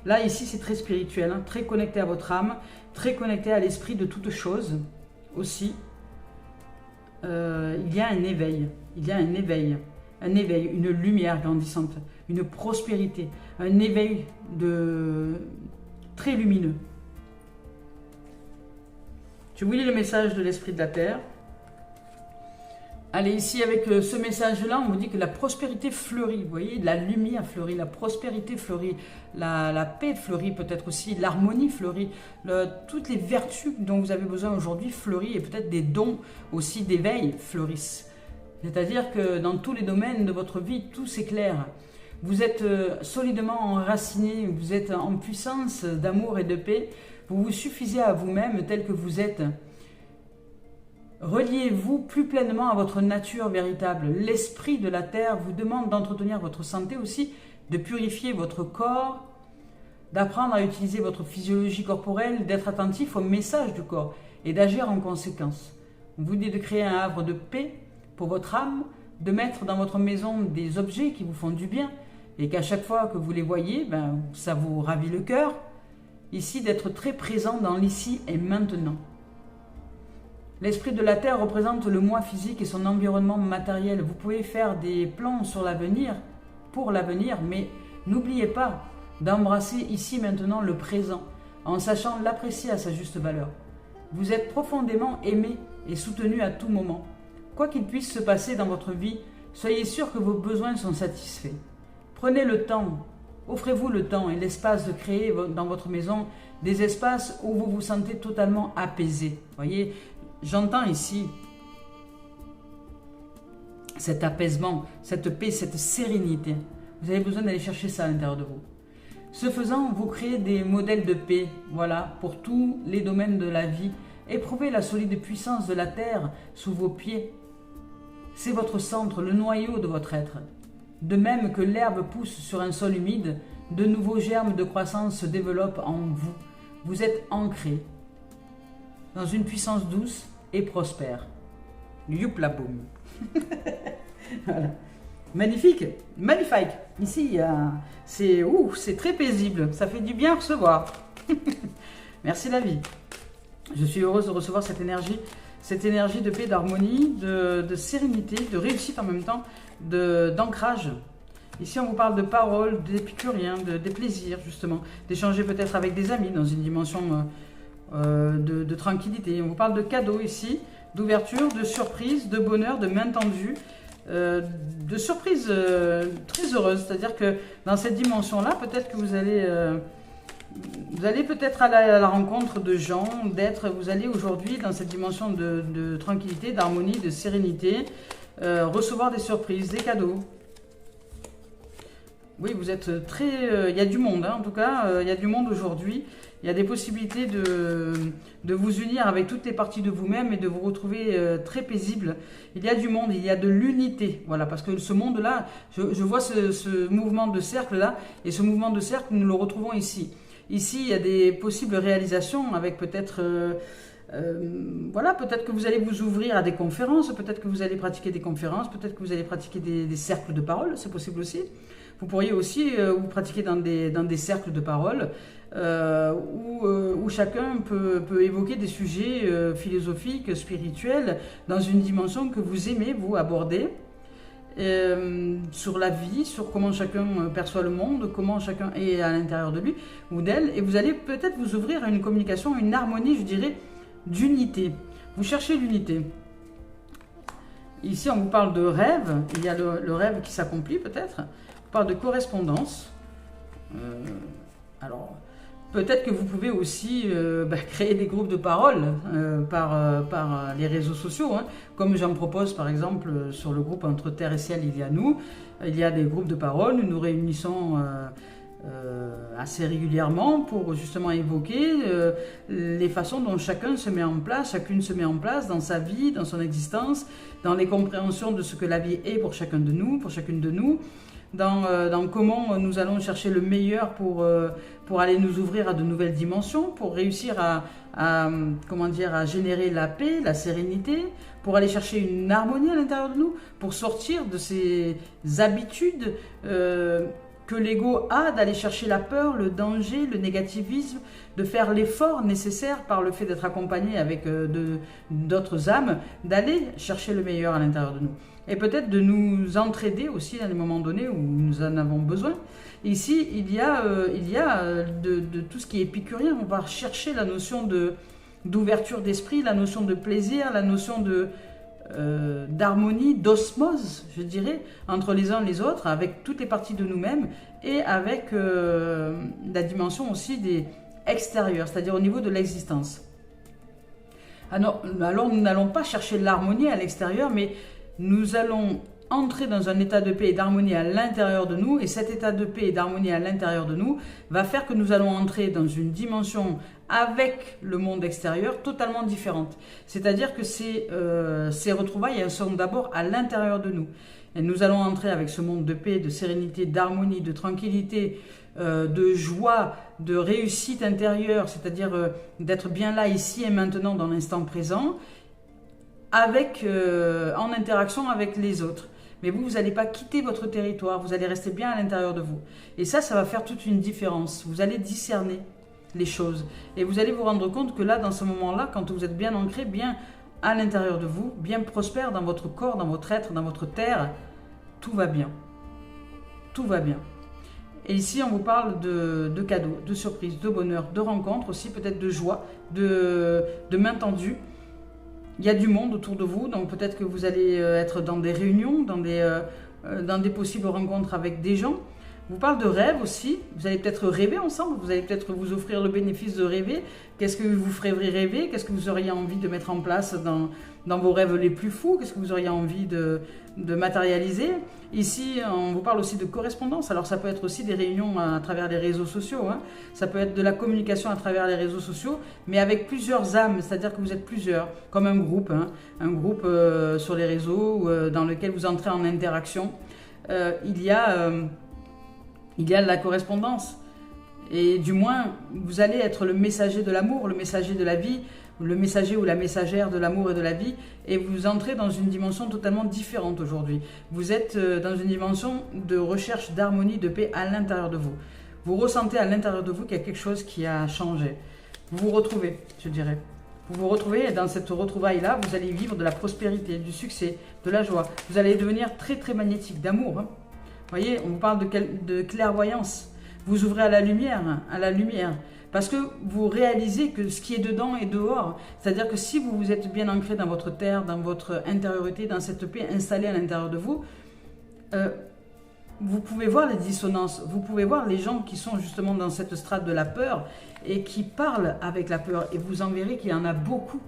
Là, ici, c'est très spirituel, hein, très connecté à votre âme, très connecté à l'esprit de toute chose aussi. Il y a un éveil, une lumière grandissante, une prospérité, un éveil très lumineux. Je vous lis le message de l'esprit de la terre. Allez, ici, avec ce message-là, on vous dit que la prospérité fleurit. Vous voyez, la lumière fleurit, la prospérité fleurit, la paix fleurit peut-être aussi, l'harmonie fleurit, toutes les vertus dont vous avez besoin aujourd'hui fleurissent et peut-être des dons aussi d'éveil fleurissent. C'est-à-dire que dans tous les domaines de votre vie, tout s'éclaire. Vous êtes solidement enraciné, vous êtes en puissance d'amour et de paix. Vous vous suffisez à vous-même tel que vous êtes. Reliez-vous plus pleinement à votre nature véritable. L'esprit de la terre vous demande d'entretenir votre santé aussi, de purifier votre corps, d'apprendre à utiliser votre physiologie corporelle, d'être attentif aux messages du corps et d'agir en conséquence. On vous dit de créer un havre de paix pour votre âme, de mettre dans votre maison des objets qui vous font du bien et qu'à chaque fois que vous les voyez, ça vous ravit le cœur. Ici, d'être très présent dans l'ici et maintenant. L'esprit de la terre représente le moi physique et son environnement matériel. Vous pouvez faire des plans sur l'avenir, pour l'avenir, mais n'oubliez pas d'embrasser ici maintenant le présent, en sachant l'apprécier à sa juste valeur. Vous êtes profondément aimé et soutenu à tout moment. Quoi qu'il puisse se passer dans votre vie, soyez sûr que vos besoins sont satisfaits. Prenez le temps, offrez-vous le temps et l'espace de créer dans votre maison des espaces où vous vous sentez totalement apaisé. Voyez, j'entends ici cet apaisement, cette paix, cette sérénité. Vous avez besoin d'aller chercher ça à l'intérieur de vous. Ce faisant, vous créez des modèles de paix, voilà, pour tous les domaines de la vie. Éprouvez la solide puissance de la terre sous vos pieds. C'est votre centre, le noyau de votre être. De même que l'herbe pousse sur un sol humide, de nouveaux germes de croissance se développent en vous. Vous êtes ancré dans une puissance douce et prospère. Youpla boum. Voilà. Magnifique, magnifique. Ici, c'est très paisible. Ça fait du bien à recevoir. Merci la vie. Je suis heureuse de recevoir cette énergie de paix, d'harmonie, de sérénité, de réussite en même temps, d'ancrage. Ici, on vous parle de paroles, d'épicuriens, des plaisirs, justement, d'échanger peut-être avec des amis dans une dimension de tranquillité. On vous parle de cadeaux ici, d'ouverture, de surprise, de bonheur, de main tendue, de surprise très heureuse. C'est-à-dire que dans cette dimension-là, peut-être que vous allez peut-être aller à la rencontre de gens, vous allez aujourd'hui dans cette dimension de tranquillité, d'harmonie, de sérénité, recevoir des surprises, des cadeaux. Oui, vous êtes très... il y a du monde, hein, en tout cas, il y a du monde aujourd'hui. Il y a des possibilités de vous unir avec toutes les parties de vous-même et de vous retrouver très paisible. Il y a du monde, il y a de l'unité. Voilà, parce que ce monde-là, je vois ce mouvement de cercle-là, et ce mouvement de cercle, nous le retrouvons ici. Ici, il y a des possibles réalisations avec peut-être... voilà, peut-être que vous allez vous ouvrir à des conférences, peut-être que vous allez pratiquer des conférences, peut-être que vous allez pratiquer des cercles de parole, c'est possible aussi. Vous pourriez aussi vous pratiquer dans des cercles de parole où chacun peut évoquer des sujets philosophiques, spirituels, dans une dimension que vous aimez, vous, aborder. Sur la vie, sur comment chacun perçoit le monde, comment chacun est à l'intérieur de lui ou d'elle, et vous allez peut-être vous ouvrir à une communication, une harmonie, je dirais, d'unité. Vous cherchez l'unité. Ici, on vous parle de rêve, il y a le rêve qui s'accomplit peut-être, on parle de correspondance. Alors, peut-être que vous pouvez aussi créer des groupes de parole par les réseaux sociaux, hein, comme j'en propose par exemple sur le groupe Entre Terre et Ciel, il y a nous. Il y a des groupes de parole, nous nous réunissons assez régulièrement pour justement évoquer les façons dont chacun se met en place, chacune se met en place dans sa vie, dans son existence, dans les compréhensions de ce que la vie est pour chacun de nous, pour chacune de nous. Dans comment nous allons chercher le meilleur pour aller nous ouvrir à de nouvelles dimensions, pour réussir à générer la paix, la sérénité, pour aller chercher une harmonie à l'intérieur de nous, pour sortir de ces habitudes que l'ego a d'aller chercher la peur, le danger, le négativisme, de faire l'effort nécessaire par le fait d'être accompagné avec d'autres âmes, d'aller chercher le meilleur à l'intérieur de nous. Et peut-être de nous entraider aussi à des moments donnés où nous en avons besoin. Ici, il y a de tout ce qui est épicurien. On va chercher la notion d'ouverture d'esprit, la notion de plaisir, la notion d'harmonie, d'osmose, je dirais, entre les uns et les autres, avec toutes les parties de nous-mêmes et avec la dimension aussi des extérieurs, c'est-à-dire au niveau de l'existence. Alors nous n'allons pas chercher l'harmonie à l'extérieur, mais nous allons entrer dans un état de paix et d'harmonie à l'intérieur de nous, et cet état de paix et d'harmonie à l'intérieur de nous va faire que nous allons entrer dans une dimension avec le monde extérieur totalement différente. C'est-à-dire que ces retrouvailles, elles sont d'abord à l'intérieur de nous. Et nous allons entrer avec ce monde de paix, de sérénité, d'harmonie, de tranquillité, de joie, de réussite intérieure, c'est-à-dire d'être bien là, ici et maintenant, dans l'instant présent, en interaction avec les autres. Mais vous n'allez pas quitter votre territoire, vous allez rester bien à l'intérieur de vous. Et ça va faire toute une différence. Vous allez discerner les choses. Et vous allez vous rendre compte que là, dans ce moment-là, quand vous êtes bien ancré, bien à l'intérieur de vous, bien prospère dans votre corps, dans votre être, dans votre terre, tout va bien. Tout va bien. Et ici, on vous parle de cadeaux, de surprises, de bonheur, de rencontres aussi, peut-être de joie, de main tendue. Il y a du monde autour de vous, donc peut-être que vous allez être dans des réunions, dans des possibles rencontres avec des gens. On vous parle de rêve aussi, vous allez peut-être rêver ensemble, vous allez peut-être vous offrir le bénéfice de rêver. Qu'est-ce que vous ferez rêver? Qu'est-ce que vous auriez envie de mettre en place dans vos rêves les plus fous? Qu'est-ce que vous auriez envie de matérialiser? Ici, on vous parle aussi de correspondance. Alors ça peut être aussi des réunions à travers les réseaux sociaux, hein. Ça peut être de la communication à travers les réseaux sociaux, mais avec plusieurs âmes, c'est-à-dire que vous êtes plusieurs, comme un groupe, hein. Un groupe sur les réseaux dans lequel vous entrez en interaction. Il y a de la correspondance. Et du moins, vous allez être le messager de l'amour, le messager de la vie, le messager ou la messagère de l'amour et de la vie, et vous entrez dans une dimension totalement différente aujourd'hui. Vous êtes dans une dimension de recherche d'harmonie, de paix à l'intérieur de vous. Vous ressentez à l'intérieur de vous qu'il y a quelque chose qui a changé. Vous vous retrouvez, je dirais. Vous vous retrouvez, et dans cette retrouvaille-là, vous allez vivre de la prospérité, du succès, de la joie. Vous allez devenir très très magnétique, d'amour, hein. Vous voyez, on vous parle de clairvoyance. Vous ouvrez à la lumière, parce que vous réalisez que ce qui est dedans est dehors. C'est-à-dire que si vous vous êtes bien ancré dans votre terre, dans votre intériorité, dans cette paix installée à l'intérieur de vous, vous pouvez voir les dissonances, vous pouvez voir les gens qui sont justement dans cette strate de la peur et qui parlent avec la peur. Et vous en verrez qu'il y en a beaucoup.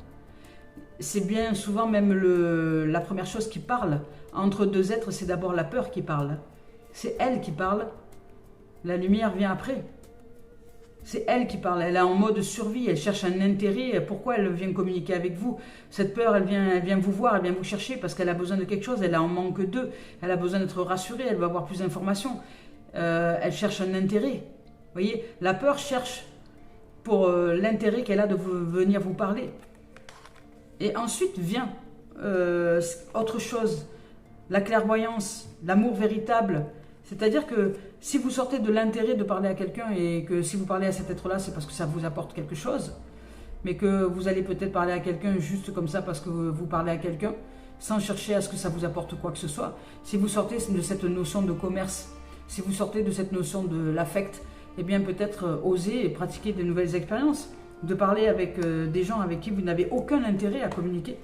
C'est bien souvent même la première chose qui parle entre deux êtres, c'est d'abord la peur qui parle. C'est elle qui parle, la lumière vient après. C'est elle qui parle, elle est en mode survie, elle cherche un intérêt. Pourquoi elle vient communiquer avec vous? Cette peur, elle vient vous voir, elle vient vous chercher parce qu'elle a besoin de quelque chose, elle a en manque d'eux, elle a besoin d'être rassurée, elle veut avoir plus d'informations. Elle cherche un intérêt. Vous voyez, la peur cherche pour l'intérêt qu'elle a de venir vous parler. Et ensuite vient autre chose, la clairvoyance, l'amour véritable. C'est-à-dire que si vous sortez de l'intérêt de parler à quelqu'un et que si vous parlez à cet être-là, c'est parce que ça vous apporte quelque chose, mais que vous allez peut-être parler à quelqu'un juste comme ça parce que vous parlez à quelqu'un, sans chercher à ce que ça vous apporte quoi que ce soit. Si vous sortez de cette notion de commerce, si vous sortez de cette notion de l'affect, eh bien peut-être oser et pratiquer de nouvelles expériences, de parler avec des gens avec qui vous n'avez aucun intérêt à communiquer.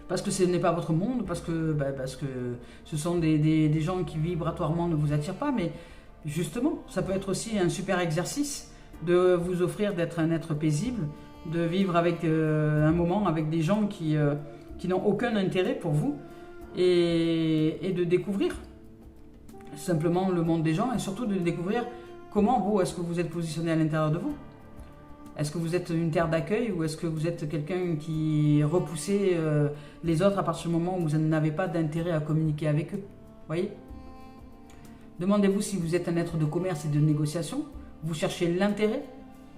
Parce que ce n'est pas votre monde, parce que ce sont des gens qui vibratoirement ne vous attirent pas, mais justement, ça peut être aussi un super exercice de vous offrir d'être un être paisible, de vivre avec un moment avec des gens qui n'ont aucun intérêt pour vous, et de découvrir simplement le monde des gens, et surtout de découvrir comment vous, est-ce que vous êtes positionné à l'intérieur de vous. Est-ce que vous êtes une terre d'accueil ou est-ce que vous êtes quelqu'un qui repoussez les autres à partir du moment où vous n'avez pas d'intérêt à communiquer avec eux? Voyez? Demandez-vous si vous êtes un être de commerce et de négociation. Vous cherchez l'intérêt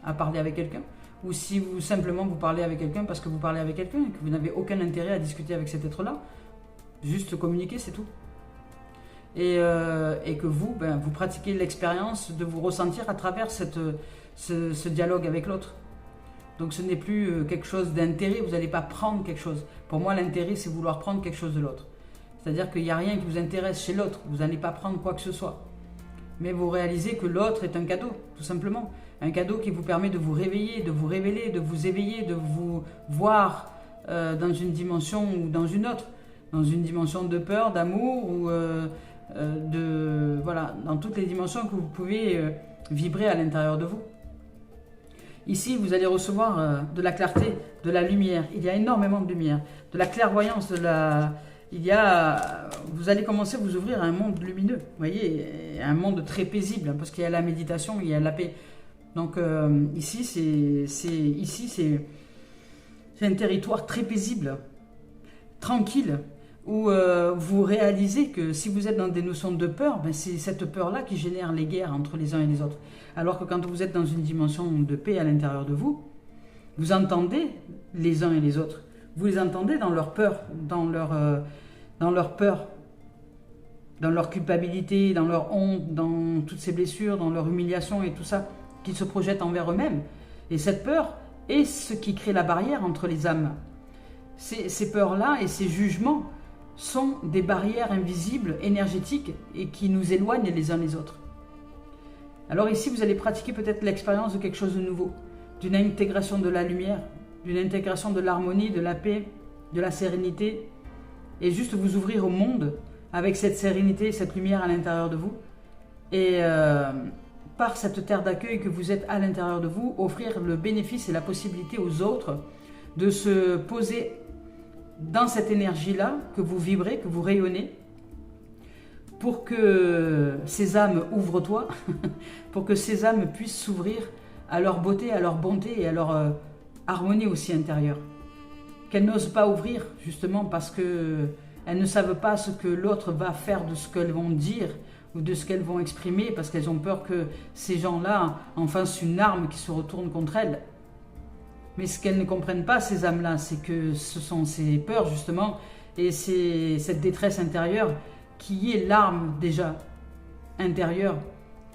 à parler avec quelqu'un, ou si vous simplement vous parlez avec quelqu'un parce que vous parlez avec quelqu'un et que vous n'avez aucun intérêt à discuter avec cet être-là. Juste communiquer, c'est tout. Et que vous, vous pratiquez l'expérience de vous ressentir à travers ce dialogue avec l'autre. Donc ce n'est plus quelque chose d'intérêt, vous n'allez pas prendre quelque chose. Pour moi, l'intérêt, c'est vouloir prendre quelque chose de l'autre. C'est-à-dire qu'il n'y a rien qui vous intéresse chez l'autre, vous n'allez pas prendre quoi que ce soit. Mais vous réalisez que l'autre est un cadeau, tout simplement. Un cadeau qui vous permet de vous réveiller, de vous révéler, de vous éveiller, de vous voir dans une dimension ou dans une autre. Dans une dimension de peur, d'amour, ou voilà, dans toutes les dimensions que vous pouvez vibrer à l'intérieur de vous. Ici, vous allez recevoir de la clarté, de la lumière. Il y a énormément de lumière, de la clairvoyance, vous allez commencer à vous ouvrir à un monde lumineux, vous voyez, un monde très paisible, parce qu'il y a la méditation, il y a la paix. Donc ici, c'est un territoire très paisible, tranquille, où vous réalisez que si vous êtes dans des notions de peur, ben c'est cette peur-là qui génère les guerres entre les uns et les autres. Alors que quand vous êtes dans une dimension de paix à l'intérieur de vous, vous entendez les uns et les autres. Vous les entendez dans leur peur, dans leur peur, dans leur culpabilité, dans leur honte, dans toutes ces blessures, dans leur humiliation et tout ça, qu'ils se projettent envers eux-mêmes. Et cette peur est ce qui crée la barrière entre les âmes. Ces peurs-là et ces jugements sont des barrières invisibles, énergétiques, et qui nous éloignent les uns les autres. Alors ici, vous allez pratiquer peut-être l'expérience de quelque chose de nouveau, d'une intégration de la lumière, d'une intégration de l'harmonie, de la paix, de la sérénité, et juste vous ouvrir au monde avec cette sérénité, cette lumière à l'intérieur de vous, et par cette terre d'accueil que vous êtes à l'intérieur de vous, offrir le bénéfice et la possibilité aux autres de se poser dans cette énergie-là, que vous vibrez, que vous rayonnez, pour que ces âmes, ouvre-toi, pour que ces âmes puissent s'ouvrir à leur beauté, à leur bonté et à leur harmonie aussi intérieure. Qu'elles n'osent pas ouvrir, justement, parce qu'elles ne savent pas ce que l'autre va faire de ce qu'elles vont dire ou de ce qu'elles vont exprimer, parce qu'elles ont peur que ces gens-là en fassent une arme qui se retourne contre elles. Mais ce qu'elles ne comprennent pas, ces âmes-là, c'est que ce sont ces peurs, justement, et c'est cette détresse intérieure qui est l'arme déjà intérieure,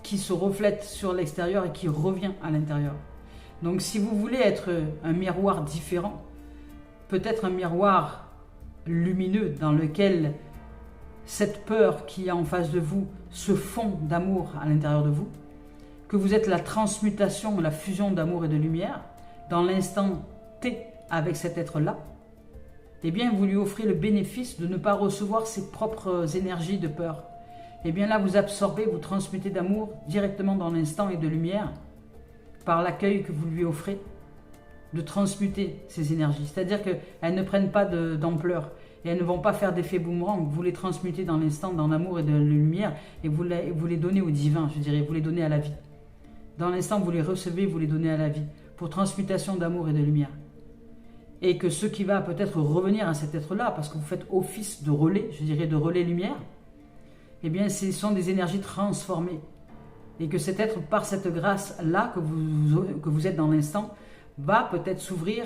qui se reflète sur l'extérieur et qui revient à l'intérieur. Donc si vous voulez être un miroir différent, peut-être un miroir lumineux dans lequel cette peur qui est en face de vous se fond d'amour à l'intérieur de vous, que vous êtes la transmutation, la fusion d'amour et de lumière, dans l'instant T avec cet être-là, eh bien vous lui offrez le bénéfice de ne pas recevoir ses propres énergies de peur. Eh bien là vous absorbez, vous transmutez d'amour directement dans l'instant et de lumière par l'accueil que vous lui offrez, de transmuter ces énergies. C'est-à-dire qu'elles ne prennent pas d'ampleur et elles ne vont pas faire d'effet boomerang. Vous les transmutez dans l'instant, dans l'amour et de la lumière, et vous les donnez au divin, je dirais, vous les donnez à la vie. Dans l'instant, vous les recevez, vous les donnez à la vie, pour transmutation d'amour et de lumière. Et que ce qui va peut-être revenir à cet être-là, parce que vous faites office de relais, je dirais de relais lumière, eh bien ce sont des énergies transformées. Et que cet être, par cette grâce-là que vous êtes dans l'instant, va peut-être s'ouvrir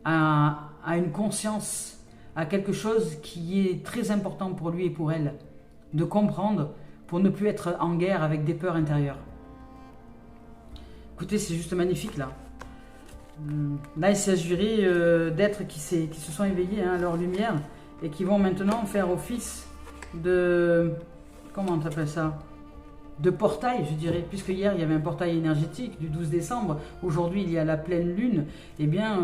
à une conscience, à quelque chose qui est très important pour lui et pour elle, de comprendre pour ne plus être en guerre avec des peurs intérieures. Écoutez, c'est juste magnifique là. Là, il s'agirait d'êtres qui se sont éveillés à leur lumière et qui vont maintenant faire office de... Comment on appelle ça ? De portail, je dirais, puisque hier il y avait un portail énergétique du 12 décembre, aujourd'hui il y a la pleine lune, eh bien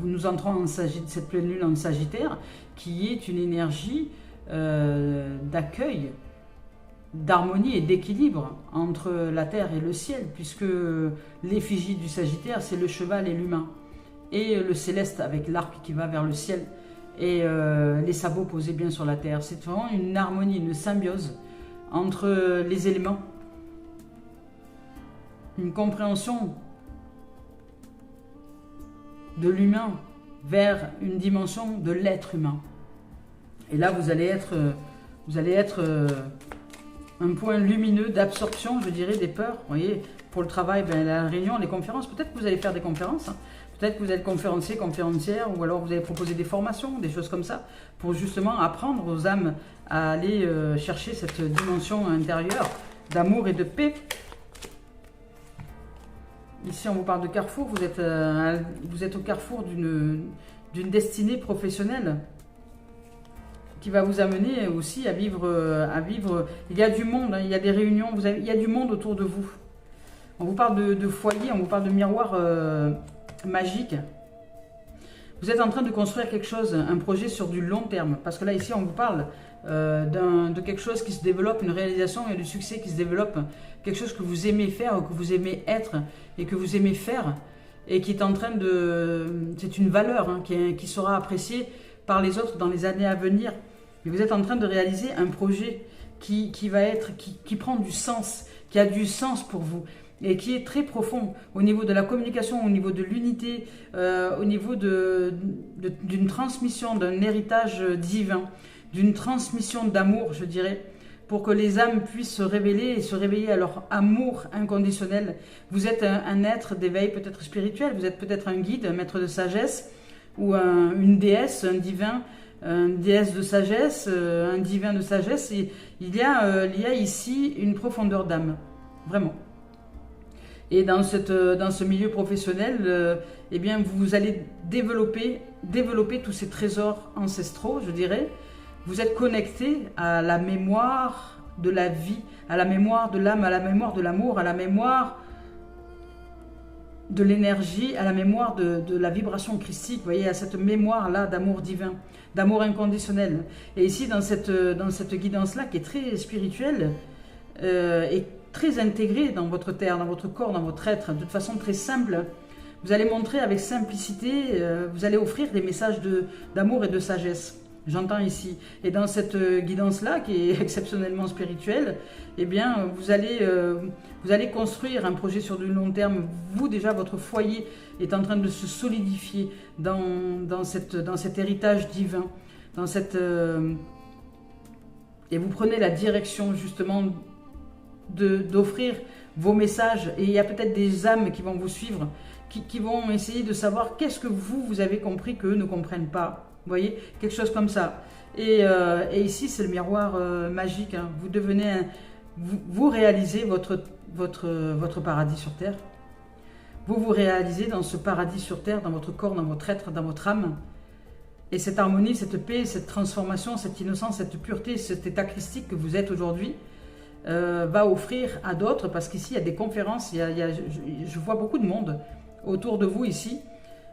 nous entrons en cette pleine lune en Sagittaire, qui est une énergie d'accueil, d'harmonie et d'équilibre entre la terre et le ciel, puisque l'effigie du Sagittaire c'est le cheval et l'humain, et le céleste avec l'arc qui va vers le ciel, et les sabots posés bien sur la terre. C'est vraiment une harmonie, une symbiose entre les éléments, une compréhension de l'humain vers une dimension de l'être humain. Et là, vous allez être un point lumineux d'absorption, je dirais, des peurs. Vous voyez, pour le travail, la réunion, les conférences, peut-être que vous allez faire des conférences, hein. Peut-être que vous êtes conférencier, conférencière, ou alors vous allez proposer des formations, des choses comme ça, pour justement apprendre aux âmes à aller chercher cette dimension intérieure d'amour et de paix. Ici, on vous parle de carrefour. Vous êtes au carrefour d'une destinée professionnelle qui va vous amener aussi à vivre. Il y a du monde, hein, il y a des réunions, il y a du monde autour de vous. On vous parle de foyer, on vous parle de miroir magique. Vous êtes en train de construire quelque chose, un projet sur du long terme. Parce que là, ici, on vous parle de quelque chose qui se développe, une réalisation et du succès qui se développe. Quelque chose que vous aimez faire, que vous aimez être et que vous aimez faire. Et qui est en train de... C'est une valeur hein, qui sera appréciée par les autres dans les années à venir. Et vous êtes en train de réaliser un projet qui prend du sens, qui a du sens pour vous et qui est très profond au niveau de la communication, au niveau de l'unité, au niveau d'une transmission, d'un héritage divin, d'une transmission d'amour, je dirais, pour que les âmes puissent se révéler et se réveiller à leur amour inconditionnel. Vous êtes un être d'éveil peut-être spirituel, vous êtes peut-être un guide, un maître de sagesse, ou une déesse, un divin, une déesse de sagesse, un divin de sagesse. Et il y a ici une profondeur d'âme, vraiment. Et dans ce milieu professionnel, eh bien, vous allez développer tous ces trésors ancestraux, je dirais. Vous êtes connecté à la mémoire de la vie, à la mémoire de l'âme, à la mémoire de l'amour, à la mémoire de l'énergie, à la mémoire de la vibration christique, vous voyez, à cette mémoire-là d'amour divin, d'amour inconditionnel. Et ici, dans cette guidance-là, qui est très spirituelle, et très intégrée dans votre terre, dans votre corps, dans votre être, de façon très simple, vous allez montrer avec simplicité, vous allez offrir des messages d'amour et de sagesse. J'entends ici. Et dans cette guidance-là, qui est exceptionnellement spirituelle, eh bien, vous allez construire un projet sur du long terme. Vous, déjà, votre foyer est en train de se solidifier dans cet héritage divin. Et vous prenez la direction, justement, d'offrir vos messages. Et il y a peut-être des âmes qui vont vous suivre, qui vont essayer de savoir qu'est-ce que vous avez compris qu'eux ne comprennent pas. Vous voyez, quelque chose comme ça. Et ici, c'est le miroir magique. Hein. Vous devenez, vous réalisez votre paradis sur Terre. Vous réalisez dans ce paradis sur Terre, dans votre corps, dans votre être, dans votre âme. Et cette harmonie, cette paix, cette transformation, cette innocence, cette pureté, cet état christique que vous êtes aujourd'hui, va offrir à d'autres, parce qu'ici, il y a des conférences, je vois beaucoup de monde autour de vous ici.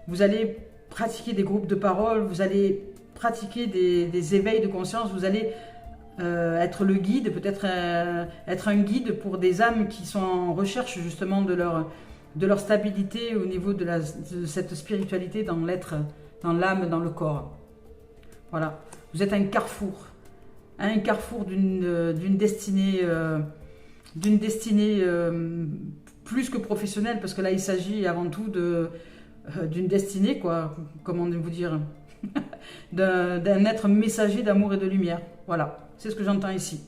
Vous allez pratiquer des groupes de parole, vous allez pratiquer des éveils de conscience, vous allez être le guide, peut-être être un guide pour des âmes qui sont en recherche justement de leur stabilité au niveau de cette spiritualité dans l'être, dans l'âme, dans le corps. Voilà, vous êtes un carrefour d'une destinée, plus que professionnelle, parce que là il s'agit avant tout d'une destinée, quoi, comment vous dire, d'un être messager d'amour et de lumière. Voilà, c'est ce que j'entends ici.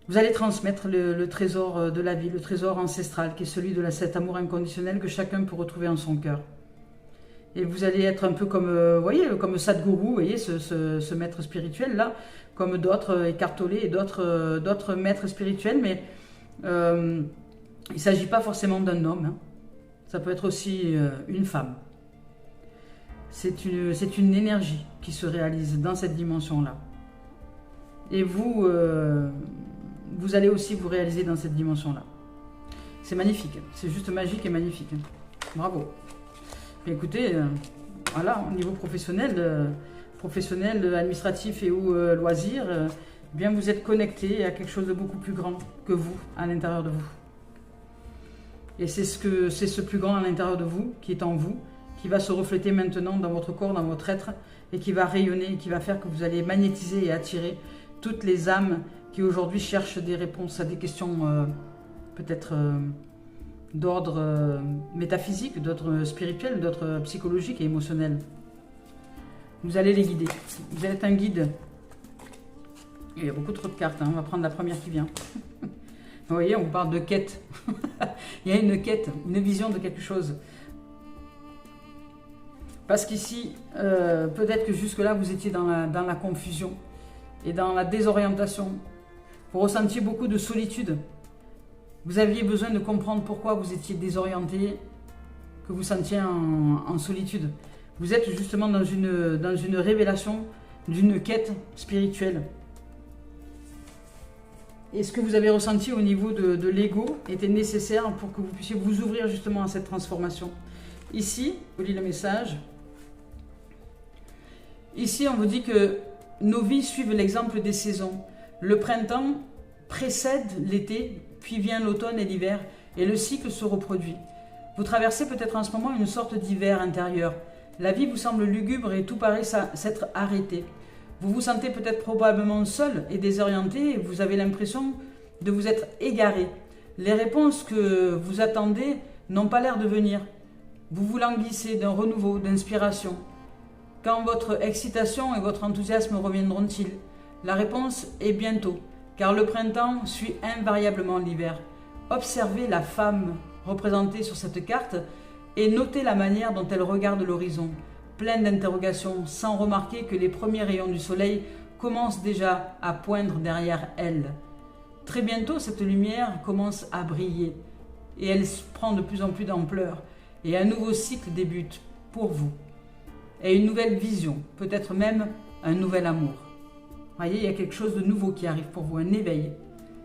Vous allez transmettre le trésor de la vie, le trésor ancestral, qui est celui de cet amour inconditionnel que chacun peut retrouver en son cœur. Et vous allez être un peu comme, voyez, comme Sadhguru, vous voyez, ce maître spirituel là, comme d'autres écartolés et d'autres maîtres spirituels, mais il ne s'agit pas forcément d'un homme, hein. Ça peut être aussi une femme. C'est une énergie qui se réalise dans cette dimension-là. Et vous allez aussi vous réaliser dans cette dimension-là. C'est magnifique, c'est juste magique et magnifique. Bravo. Mais écoutez, voilà, au niveau professionnel, administratif et ou loisir, bien vous êtes connecté à quelque chose de beaucoup plus grand que vous, à l'intérieur de vous. Et c'est ce plus grand à l'intérieur de vous, qui est en vous, qui va se refléter maintenant dans votre corps, dans votre être, et qui va rayonner, qui va faire que vous allez magnétiser et attirer toutes les âmes qui aujourd'hui cherchent des réponses à des questions peut-être d'ordre métaphysique, d'ordre spirituel, d'ordre psychologique et émotionnel. Vous allez les guider. Vous allez être un guide. Il y a beaucoup trop de cartes, hein. On va prendre la première qui vient. Vous voyez, on parle de quête. Il y a une quête, une vision de quelque chose. Parce qu'ici, peut-être que jusque-là, vous étiez dans la confusion et dans la désorientation. Vous ressentiez beaucoup de solitude. Vous aviez besoin de comprendre pourquoi vous étiez désorienté, que vous sentiez en solitude. Vous êtes justement dans une révélation d'une quête spirituelle. Et ce que vous avez ressenti au niveau de l'ego était nécessaire pour que vous puissiez vous ouvrir justement à cette transformation. Ici, vous lit le message. Ici, on vous dit que nos vies suivent l'exemple des saisons. Le printemps précède l'été, puis vient l'automne et l'hiver, et le cycle se reproduit. Vous traversez peut-être en ce moment une sorte d'hiver intérieur. La vie vous semble lugubre et tout paraît s'être arrêté. Vous vous sentez peut-être probablement seul et désorienté et vous avez l'impression de vous être égaré. Les réponses que vous attendez n'ont pas l'air de venir. Vous vous languissez d'un renouveau, d'inspiration. Quand votre excitation et votre enthousiasme reviendront-ils? La réponse est bientôt, car le printemps suit invariablement l'hiver. Observez la femme représentée sur cette carte et notez la manière dont elle regarde l'horizon, pleine d'interrogations, sans remarquer que les premiers rayons du soleil commencent déjà à poindre derrière elle. Très bientôt, cette lumière commence à briller et elle prend de plus en plus d'ampleur et un nouveau cycle débute pour vous. Et une nouvelle vision, peut-être même un nouvel amour. Voyez, il y a quelque chose de nouveau qui arrive pour vous, un éveil,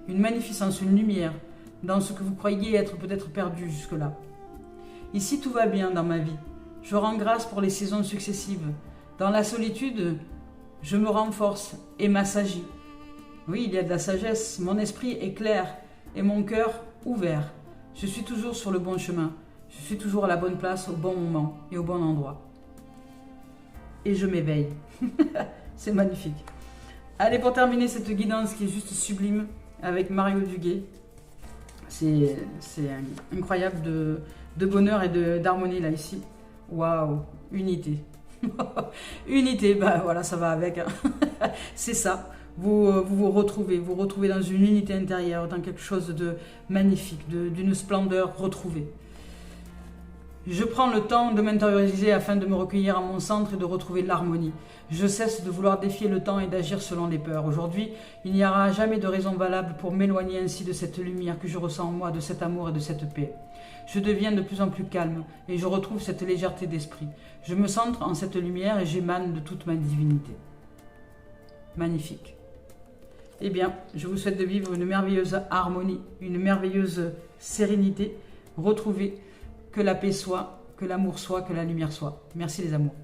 une magnificence, une lumière dans ce que vous croyiez être peut-être perdu jusque-là. Ici, tout va bien dans ma vie. Je rends grâce pour les saisons successives. Dans la solitude, je me renforce et m'assagis. Oui, il y a de la sagesse, mon esprit est clair et mon cœur ouvert. Je suis toujours sur le bon chemin. Je suis toujours à la bonne place au bon moment et au bon endroit. Et je m'éveille. C'est magnifique. Allez, pour terminer cette guidance qui est juste sublime avec Mario Duguay. C'est incroyable de bonheur et d'harmonie là ici. Waouh, unité. Unité, ben voilà, ça va avec. Hein. C'est ça. Vous retrouvez dans une unité intérieure, dans quelque chose de magnifique, d'une splendeur retrouvée. Je prends le temps de m'intérioriser afin de me recueillir à mon centre et de retrouver l'harmonie. Je cesse de vouloir défier le temps et d'agir selon les peurs. Aujourd'hui, il n'y aura jamais de raison valable pour m'éloigner ainsi de cette lumière que je ressens en moi, de cet amour et de cette paix. Je deviens de plus en plus calme et je retrouve cette légèreté d'esprit. Je me centre en cette lumière et j'émane de toute ma divinité. Magnifique. Eh bien, je vous souhaite de vivre une merveilleuse harmonie, une merveilleuse sérénité. Retrouvez que la paix soit, que l'amour soit, que la lumière soit. Merci les amours.